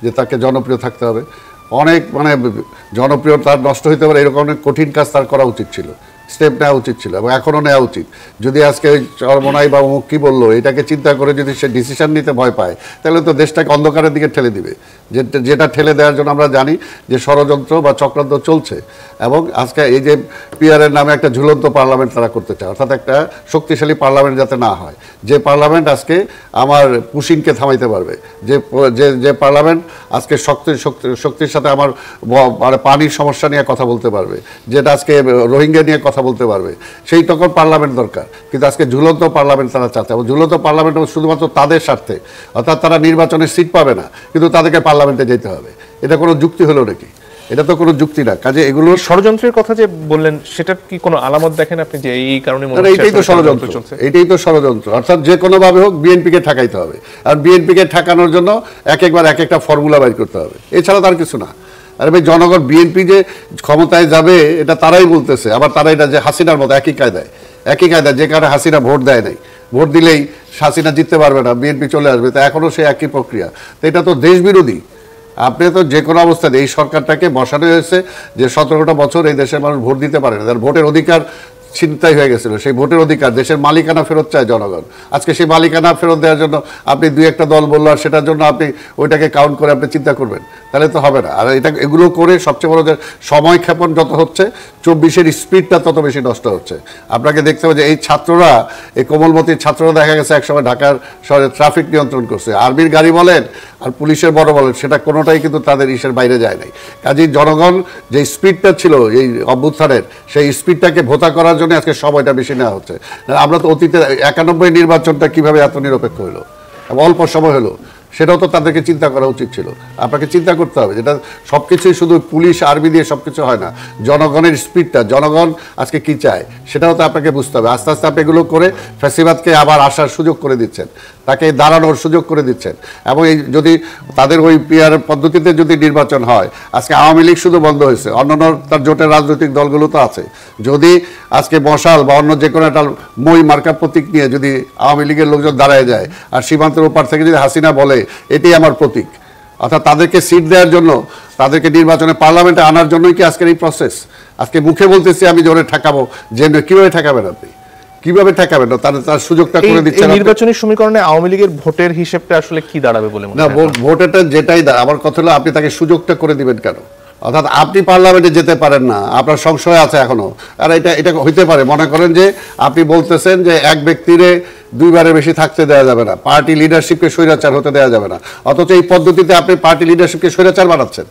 যে তাকে জনপ্রিয় থাকতে হবে? অনেক জনপ্রিয়তা নষ্ট হইতে পারে, এরকম অনেক কঠিন কাজ তার করা উচিত ছিল, স্টেপ নেওয়া উচিত ছিল, এবং এখনও নেওয়া উচিত। যদি আজকে ওই চরমনাই বা অমুক কী বললো এটাকে চিন্তা করে যদি সে ডিসিশন নিতে ভয় পায়, তাহলে তো দেশটাকে অন্ধকারের দিকে ঠেলে দিবে। যেটা ঠেলে দেওয়ার জন্য আমরা জানি যে ষড়যন্ত্র বা চক্রান্ত চলছে। এবং আজকে এই যে পিআরের নামে একটা ঝুলন্ত পার্লামেন্ট তারা করতে চায়, অর্থাৎ একটা শক্তিশালী পার্লামেন্ট যাতে না হয়, যে পার্লামেন্ট আজকে আমার পুশিনকে থামাইতে পারবে, যে পার্লামেন্ট আজকে শক্তির সাথে আমার মানে পানির সমস্যা নিয়ে কথা বলতে পারবে, যেটা আজকে রোহিঙ্গা নিয়ে কথা বলতে পারবে, সেই তখন পার্লামেন্ট দরকার। কিন্তু আজকে ঝুলন্ত পার্লামেন্ট তারা চাচ্ছে, এবং ঝুলন্ত পার্লামেন্ট শুধুমাত্র তাদের স্বার্থে, অর্থাৎ তারা নির্বাচনের সিট পাবে না কিন্তু তাদেরকে পার্লামেন্টে যেতে হবে। এটা কোনো যুক্তি হলো নাকি? এটা তো কোনো যুক্তি না। কাজে এগুলো ষড়যন্ত্রের কথা যে বললেন, সেটার কি কোনো আলামত দেখেন আপনি যে এই কারণে মনে হচ্ছে এটাই তো ষড়যন্ত্র, এটাই তো ষড়যন্ত্র। অর্থাৎ যে কোনো ভাবে হোক বিএনপিকে ঠেকাইতে হবে, আর বিএনপিকে ঠেকানোর জন্য একবার এক একটা ফর্মুলা বাইর করতে হবে, এছাড়া তার কিছু না। আরে ভাই, জনগণ বিএনপি যে ক্ষমতায় যাবে এটা তারাই বলতেছে, আবার তারা এটা যে হাসিনার মতো একই কায়দায় যে কারণে হাসিনা ভোট দেয় নাই, ভোট দিলেই হাসিনা জিততে পারবে না, বিএনপি চলে আসবে, তা এখনো সেই একই প্রক্রিয়া। তো এটা তো দেশ বিরোধী। আপনি তো যে কোনো অবস্থায় এই সরকারটাকে বসানো হয়েছে যে 17টা বছর এই দেশের মানুষ ভোট দিতে পারে না, তার ভোটের অধিকার ছিনতাই হয়ে গেছিল, সেই ভোটের অধিকার, দেশের মালিকানা ফেরত চায় জনগণ। আজকে সেই মালিকানা ফেরত দেওয়ার জন্য আপনি দুই একটা দল বললো, আর সেটার জন্য আপনি ওইটাকে কাউন্ট করে আপনি চিন্তা করবেন, তাহলে তো হবে না। আর এগুলো করে সবচেয়ে বড় যে সময় ক্ষেপণ যত হচ্ছে, 24-এর স্পিডটা তত বেশি নষ্ট হচ্ছে। আপনাকে দেখতে হবে যে এই ছাত্ররা, এই কোমলমতির ছাত্ররা দেখা গেছে একসময় ঢাকার শহরে ট্রাফিক নিয়ন্ত্রণ করছে, আর্মির গাড়ি বলেন আর পুলিশের বড় বলেন, সেটা কোনোটাই কিন্তু তাদের ইসের বাইরে যায় নাই। কাজেই জনগণ যে স্পিডটা ছিল এই অভ্যুত্থানের, সেই স্পিডটাকে ভোতা করার জন্য আজকে সময়টা বেশি নেওয়া হচ্ছে। আমরা তো অতীতে 91 নির্বাচনটা কিভাবে এত নিরপেক্ষ হলো, অল্প সময় হলো, সেটাও তো তাদেরকে চিন্তা করা উচিত ছিল। আপনাকে চিন্তা করতে হবে, যেটা সব কিছুই শুধু পুলিশ আর্মি দিয়ে সব কিছু হয় না, জনগণের স্পিডটা, জনগণ আজকে কি চায় সেটাও তো আপনাকে বুঝতে হবে। আস্তে আস্তে আপনি এগুলো করে ফ্যাসিবাদকে আবার আসার সুযোগ করে দিচ্ছেন, তাকে দাঁড়ানোর সুযোগ করে দিচ্ছেন। এবং এই যদি তাদের ওই পিআর পদ্ধতিতে যদি নির্বাচন হয়, আজকে আওয়ামী লীগ শুধু বন্ধ হয়েছে, অন্যান্য তার জোটের রাজনৈতিক দলগুলো তো আছে। যদি আজকে মশাল বা অন্য যে কোনো একটা মই মার্কা প্রতীক নিয়ে যদি আওয়ামী লীগের লোকজন দাঁড়ায় যায়, আর সীমান্তের ওপার থেকে যদি হাসিনা বলে এটাই আমার প্রতীক, অর্থাৎ তাদেরকে সিট দেওয়ার জন্য, তাদেরকে নির্বাচনে পার্লামেন্টে আনার জন্যই কি আজকের এই প্রসেস? আজকে মুখে বলতেছি আমি জোরে ঠেকাবো, যে কিভাবে ঠেকাবেন আপনি? কিভাবে ঠেকাবেন না? তার সুযোগটা করে দিচ্ছেন। নির্বাচনী সমীকরণে আওয়ামী লীগের ভোটের হিসেবটা আসলে কি দাঁড়াবে বলে মনে হয়? না, ভোটেরটা যেটাই আমার কথা হলো, আপনি তাকে সুযোগটা করে দিবেন কেন? অর্থাৎ আপনি পার্লামেন্টে যেতে পারেন না, আপনার সংশয় আছে এখনো। আর এটা হইতে পারে, মনে করেন যে আপনি বলতেছেন যে এক ব্যক্তিরে দুইবারের বেশি থাকতে দেওয়া যাবে না, পার্টি লিডারশিপকে স্বৈরাচার হতে দেওয়া যাবে না, অথচ এই পদ্ধতিতে আপনি পার্টি লিডারশিপকে স্বৈরাচার বানাচ্ছেন।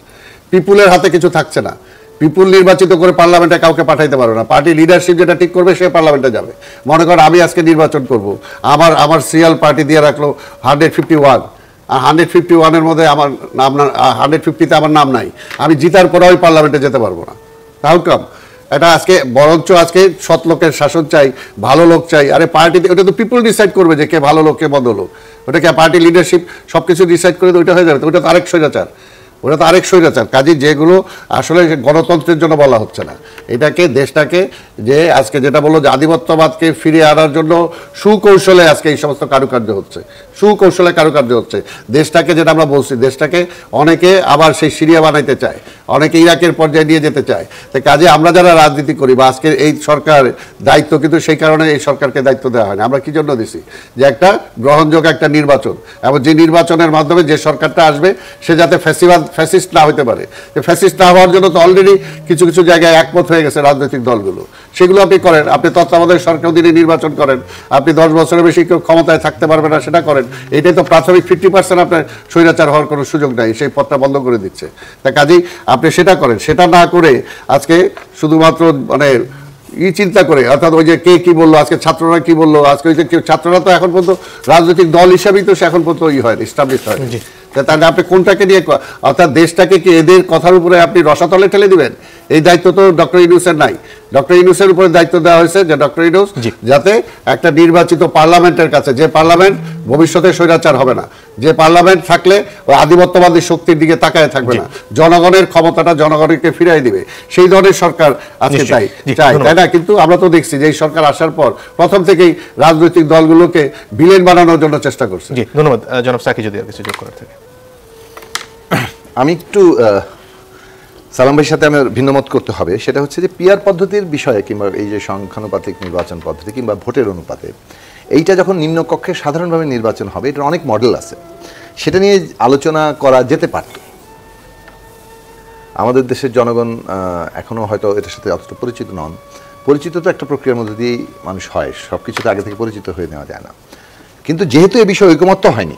পিপুলের হাতে কিছু থাকছে না, পিপুল নির্বাচিত করে পার্লামেন্টে কাউকে পাঠাইতে পারবে না, পার্টি লিডারশিপ যেটা ঠিক করবে সে পার্লামেন্টে যাবে। মনে করেন আমি আজকে নির্বাচন করব, আমার সিরিয়াল পার্টি দিয়ে রাখলো 151, আর 151-এর মধ্যে আমার নাম, 150-তে আমার নাম নাই, আমি জিতার পরে ওই পার্লামেন্টে যেতে পারবো না। How come? এটা আজকে বরঞ্চ আজকে সৎ লোকের শাসন চাই, ভালো লোক চাই। আরে পার্টিতে ওটা তো পিপুল ডিসাইড করবে যে কে ভালো লোক কে মন্দ লোক, ওটাকে পার্টি লিডারশিপ সব কিছু ডিসাইড করে ওইটা হয়ে যাবে, তো ওটা তো আরেক স্বৈরাচার, ওটা তো আরেক স্বৈরাচার। কাজে যেগুলো আসলে গণতন্ত্রের জন্য বলা হচ্ছে না, এটাকে দেশটাকে যে আজকে যেটা বললো যে আধিপত্যবাদকে ফিরিয়ে আনার জন্য সুকৌশলে আজকে এই সমস্ত কারুকার্য হচ্ছে, সুকৌশলে কারুকার্য হচ্ছে। দেশটাকে যেটা আমরা বলছি, দেশটাকে অনেকে আবার সেই সিরিয়া বানাইতে চায়, অনেকে ইরাকের পর্যায়ে নিয়ে যেতে চায়। তো কাজে আমরা যারা রাজনীতি করি বা আজকে এই সরকার দায়িত্ব, কিন্তু সেই কারণে এই সরকারকে দায়িত্ব দেওয়া হয় না। আমরা কি জন্য দিছি? যে একটা গ্রহণযোগ্য একটা নির্বাচন, এবং যে নির্বাচনের মাধ্যমে যে সরকারটা আসবে সে যাতে ফ্যাসিস্ট না হতে পারে। ফ্যাসিস্ট না হওয়ার জন্য তো অলরেডি কিছু কিছু জায়গায় একমত হয়ে গেছে রাজনৈতিক দলগুলো, সেগুলো আপনি করেন। আপনি তত্ত্বাবধায়ক সরকার দিনে নির্বাচন করেন, আপনি 10 বছরের বেশি কেউ ক্ষমতায় থাকতে পারবে না সেটা করেন। এটাই তো প্রাথমিক 50% আপনার স্বৈরাচার হওয়ার কোনো সুযোগ নাই, সেই পথটা বন্ধ করে দিচ্ছে। তা কাজেই আপনি সেটা করেন, সেটা না করে আজকে শুধুমাত্র মানে চিন্তা করে, অর্থাৎ ওই যে কে কি বললো, আজকে ছাত্ররা কি বললো, আজকে ওই যে ছাত্ররা তো এখন পর্যন্ত রাজনৈতিক দল হিসাবেই তো সে এখন পর্যন্ত হয়নি, এস্টাবলিশ হয়নি। তাহলে আপনি কোনটাকে নিয়ে, অর্থাৎ দেশটাকে কি এদের কথার উপরে আপনি রসাতলে ঠেলে দিবেন? এই দায়িত্ব তো ডক্টর ইউনূসের নাই। ডক্টর ইউনূসের উপরে দায়িত্ব দেওয়া হয়েছে যে ডক্টর ইউনূস যাতে একটা নির্বাচিত পার্লামেন্টের কাছে, যে পার্লামেন্ট ভবিষ্যতে স্বৈরাচার হবে না, যে পার্লামেন্ট থাকলে ওই আধিপত্যবাদী শক্তির দিকে তাকায় থাকবে না, জনগণের ক্ষমতাটা জনগণকে ফিরাই দিবে, সেই ধরনের সরকার আজকে চাই, তাই না? কিন্তু আমরা তো দেখছি যে এই সরকার আসার পর প্রথম থেকেই রাজনৈতিক দলগুলোকে ভিলেন বানানোর জন্য চেষ্টা করছে। ধন্যবাদ। জনাব সাকি, যদি আর কিছু যোগ করার থাকে। আমি একটু সালাম ভাইয়ের সাথে আমার ভিন্নমত করতে হবে, সেটা হচ্ছে যে পিআর পদ্ধতির বিষয়ে কিংবা এই যে সংখ্যানুপাতিক নির্বাচন পদ্ধতি কিংবা ভোটের অনুপাতে এইটা যখন নিম্নকক্ষে সাধারণভাবে নির্বাচন হবে, এটার অনেক মডেল আছে, সেটা নিয়ে আলোচনা করা যেতে পারত। আমাদের দেশের জনগণ এখনো হয়তো এটার সাথে অতটা পরিচিত নন। পরিচিত তো একটা প্রক্রিয়ার মধ্যে দিয়েই মানুষ হয়, সব কিছুতে আগে থেকে পরিচিত হয়ে নেওয়া যায় না। কিন্তু যেহেতু এ বিষয়ে ঐকমত্য হয়নি,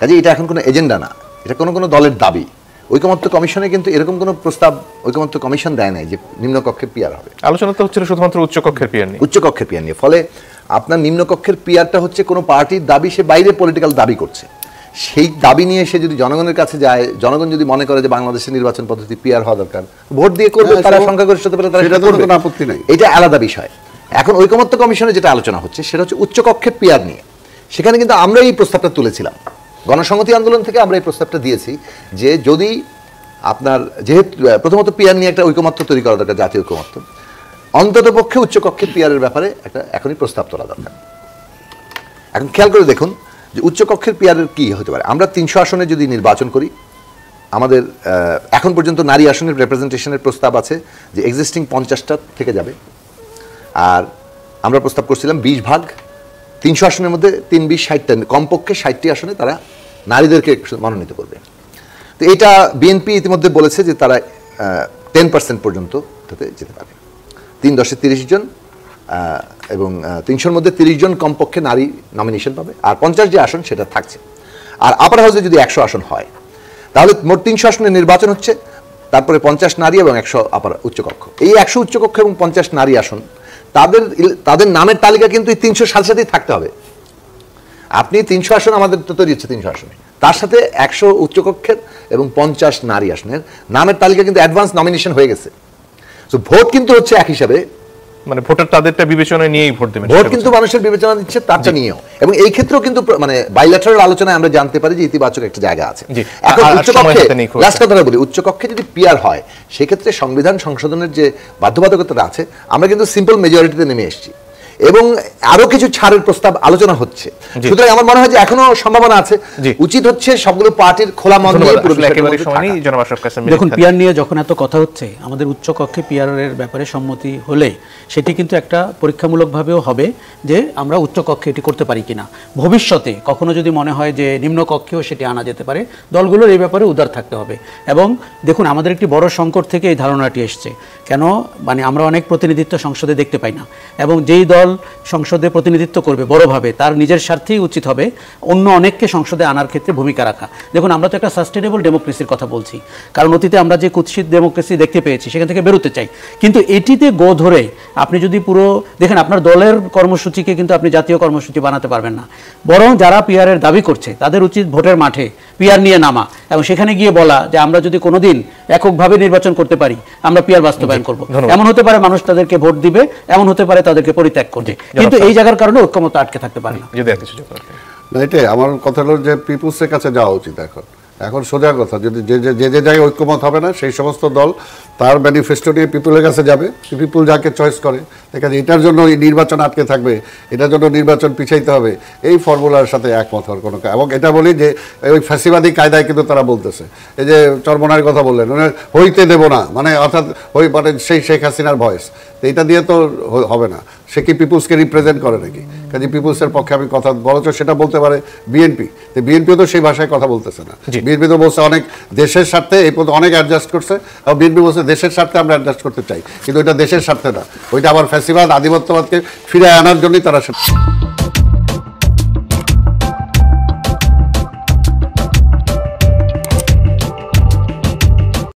কাজে এটা এখন কোনো এজেন্ডা না, এটা কোনো কোনো দলের দাবি। ঐকমত্য কমিশনে কিন্তু এরকম কোনো প্রস্তাব ঐকমত্য কমিশন দেয় নাই যে নিম্নকক্ষের পিআর হবে। আলোচনা তো হচ্ছিল শুধুমাত্র উচ্চকক্ষের পিআর নিয়ে। উচ্চকক্ষের পিআর নিয়ে, ফলে আপনার নিম্নকক্ষের পিআরটা হচ্ছে কোনো পার্টির দাবি, সে বাইরে পলিটিক্যাল দাবি করছে। সেই দাবি নিয়ে সে যদি জনগণের কাছে যায়, জনগণ যদি মনে করে যে বাংলাদেশের নির্বাচন পদ্ধতি পিআর হওয়া দরকার, ভোট দিয়ে করবে, তারা সংখ্যাগরিষ্ঠতা পেলে তারা সেটা করবে, কোনো আপত্তি নেই, এটা আলাদা বিষয়। এখন ঐকমত্য কমিশনে যেটা আলোচনা হচ্ছে সেটা হচ্ছে উচ্চকক্ষের পিআর নিয়ে। সেখানে কিন্তু আমরা এই প্রস্তাবটা তুলেছিলাম, গণসংহতি আন্দোলন থেকে আমরা এই প্রস্তাবটা দিয়েছি যে যদি আপনার যেহেতু প্রথমত পিআর নিয়ে একটা ঐকমত্য তৈরি করা দরকার, জাতীয় ঐকমত্য, অন্তত পক্ষে উচ্চকক্ষের পিআরের ব্যাপারে একটা এখনই প্রস্তাব তোলা দরকার। এখন খেয়াল করে দেখুন যে উচ্চকক্ষের পিআরের কি হতে পারে। আমরা 300 আসনে যদি নির্বাচন করি, আমাদের এখন পর্যন্ত নারী আসনের রিপ্রেজেন্টেশনের প্রস্তাব আছে যে এক্সিস্টিং 50টা থেকে যাবে, আর আমরা প্রস্তাব করছিলাম 20 ভাগ, 300 আসনের মধ্যে 3-20-60টা, কমপক্ষে 60টি আসনে তারা নারীদেরকে মনোনীত করবে। তো এটা বিএনপি ইতিমধ্যে বলেছে যে তারা 10% পর্যন্ত তাতে যেতে পারে। 3-10-এ 30 জন এবং 300-র মধ্যে 30 জন কমপক্ষে নারী নমিনেশন পাবে, আর 50 যে আসন সেটা থাকছে। আর আপার হাউসে যদি 100 আসন হয়, তাহলে মোট 300 আসনের নির্বাচন হচ্ছে, তারপরে 50 নারী এবং 100 আপার উচ্চকক্ষ। এই 100 উচ্চকক্ষ এবং 50 নারী আসন তাদের নামের তালিকা কিন্তু এই 300 সাথে সাথেই থাকতে হবে। আপনি 300 আসন আমাদের তো তৈরি হচ্ছে 300 আসনে, তার সাথে 100 উচ্চকক্ষের এবং 50 নারী আসনের নামের তালিকা কিন্তু অ্যাডভান্স নমিনেশন হয়ে গেছে। তো ভোট কিন্তু হচ্ছে এক হিসাবে, মানে ভোটার তাদেরটা বিবেচনায় নিয়েই ভোট দেবেন, ভোট কিন্তু মানুষের বিবেচনা দিচ্ছে তারটা নিয়েও। এবং এই ক্ষেত্রেও কিন্তু মানে বাইল্যাটারাল আলোচনায় আমরা জানতে পারি যে ইতিবাচক একটা জায়গা আছে। এখন উচ্চকক্ষে লাস্ট কথাটা বলি, উচ্চকক্ষে যদি পিআর হয় সেক্ষেত্রে সংবিধান সংশোধনের যে বাধ্যবাধকতাটা আছে, আমরা কিন্তু সিম্পল মেজরিটিতে নেমে এসেছি এবং আরো কিছু ছাড়ের প্রস্তাব আলোচনা হচ্ছে। সুতরাং আমার মনে হয় যে এখনো সম্ভাবনা আছে, উচিত হচ্ছে সবগুলো পার্টির খোলা মন নিয়ে পুরো দেখুন, পিআর নিয়ে যখন এত কথা হচ্ছে, আমাদের উচ্চকক্ষে পিআরের ব্যাপারে সম্মতি হলে সেটি কিন্তু একটা পরীক্ষামূলকভাবেও হবে যে আমরা উচ্চকক্ষে এটি করতে পারি কিনা। ভবিষ্যতে কখনো যদি মনে হয় যে নিম্নকক্ষেও সেটি আনা যেতে পারে, দলগুলোর এই ব্যাপারে উদার থাকতে হবে। এবং দেখুন, আমাদের একটি বড় সংকট থেকে এই ধারণাটি এসছে কেন, মানে আমরা অনেক প্রতিনিধিত্ব সংসদে দেখতে পাই না, এবং যেই দল সংসদে প্রতিনিধিত্ব করবে বড়ভাবে, তার নিজের স্বার্থেই উচিত হবে অন্য অনেককে সংসদে আনার ক্ষেত্রে ভূমিকা রাখা। দেখুন, আমরা তো একটা সাস্টেনেবল ডেমোক্রেসির কথা বলছি, কারণ অতীতে আমরা যে কুৎসিত ডেমোক্রেসি দেখতে পেয়েছি সেখান থেকে বেরোতে চাই। কিন্তু এটিতে গো ধরে আপনি যদি পুরো দেখেন, আপনার দলের কর্মসূচিকে কিন্তু আপনি জাতীয় কর্মসূচি বানাতে পারবেন না। বরং যারা পিআরের দাবি করছে তাদের উচিত ভোটের মাঠে পিআর নিয়ে নামা এবং সেখানে গিয়ে বলা যে আমরা যদি কোনোদিন এককভাবে নির্বাচন করতে পারি, আমরা পিআর বাস্তবায়ন করব। এমন হতে পারে মানুষ তাদেরকে ভোট দিবে, এমন হতে পারে তাদেরকে পরিত্যাগ করবে, কিন্তু এই জায়গার কারণে ঐক্যমত আটকে থাকতে পারে না। না, এটাই আমার কথা হলো যে পিপুলসের কাছে যাওয়া উচিত। এখন সোজা কথা, যদি যে জায়গায় ঐক্যমত হবে না সেই সমস্ত দল তার ম্যানিফেস্টো নিয়ে পিপুলের কাছে যাবে, পিপুল যাকে চয়েস করে, দেখেন এটার জন্য নির্বাচন আটকে থাকবে, এটার জন্য নির্বাচন পিছাইতে হবে, এই ফর্মুলার সাথে একমত হওয়ার কোনো। এবং এটা বলি যে ওই ফ্যাসিবাদী কায়দায় কিন্তু তারা বলতেছে, এই যে চরমনার কথা বললেন, হইতে দেব না, মানে অর্থাৎ মানে সেই শেখ হাসিনার ভয়েস, তো এটা দিয়ে তো হবে না। সে কি পিপুলসকে রিপ্রেজেন্ট করে নাকি? কাজে পিপুলসের পক্ষে আমি কথা বলছ, সেটা বলতে পারে বিএনপি, বিএনপিও তো সেই ভাষায় কথা বলতেছে না। বিএনপি তো বলছে অনেক দেশের স্বার্থে, এই পর্যন্ত অনেক অ্যাডজাস্ট করছে, আর বিএনপি বলছে দেশের স্বার্থে আমরা অ্যাডজাস্ট করতে চাই, কিন্তু ওইটা দেশের স্বার্থে না, ওইটা আবার ফ্যাসিবাদ আধিপত্যবাদকে ফিরে আনার জন্যই তারা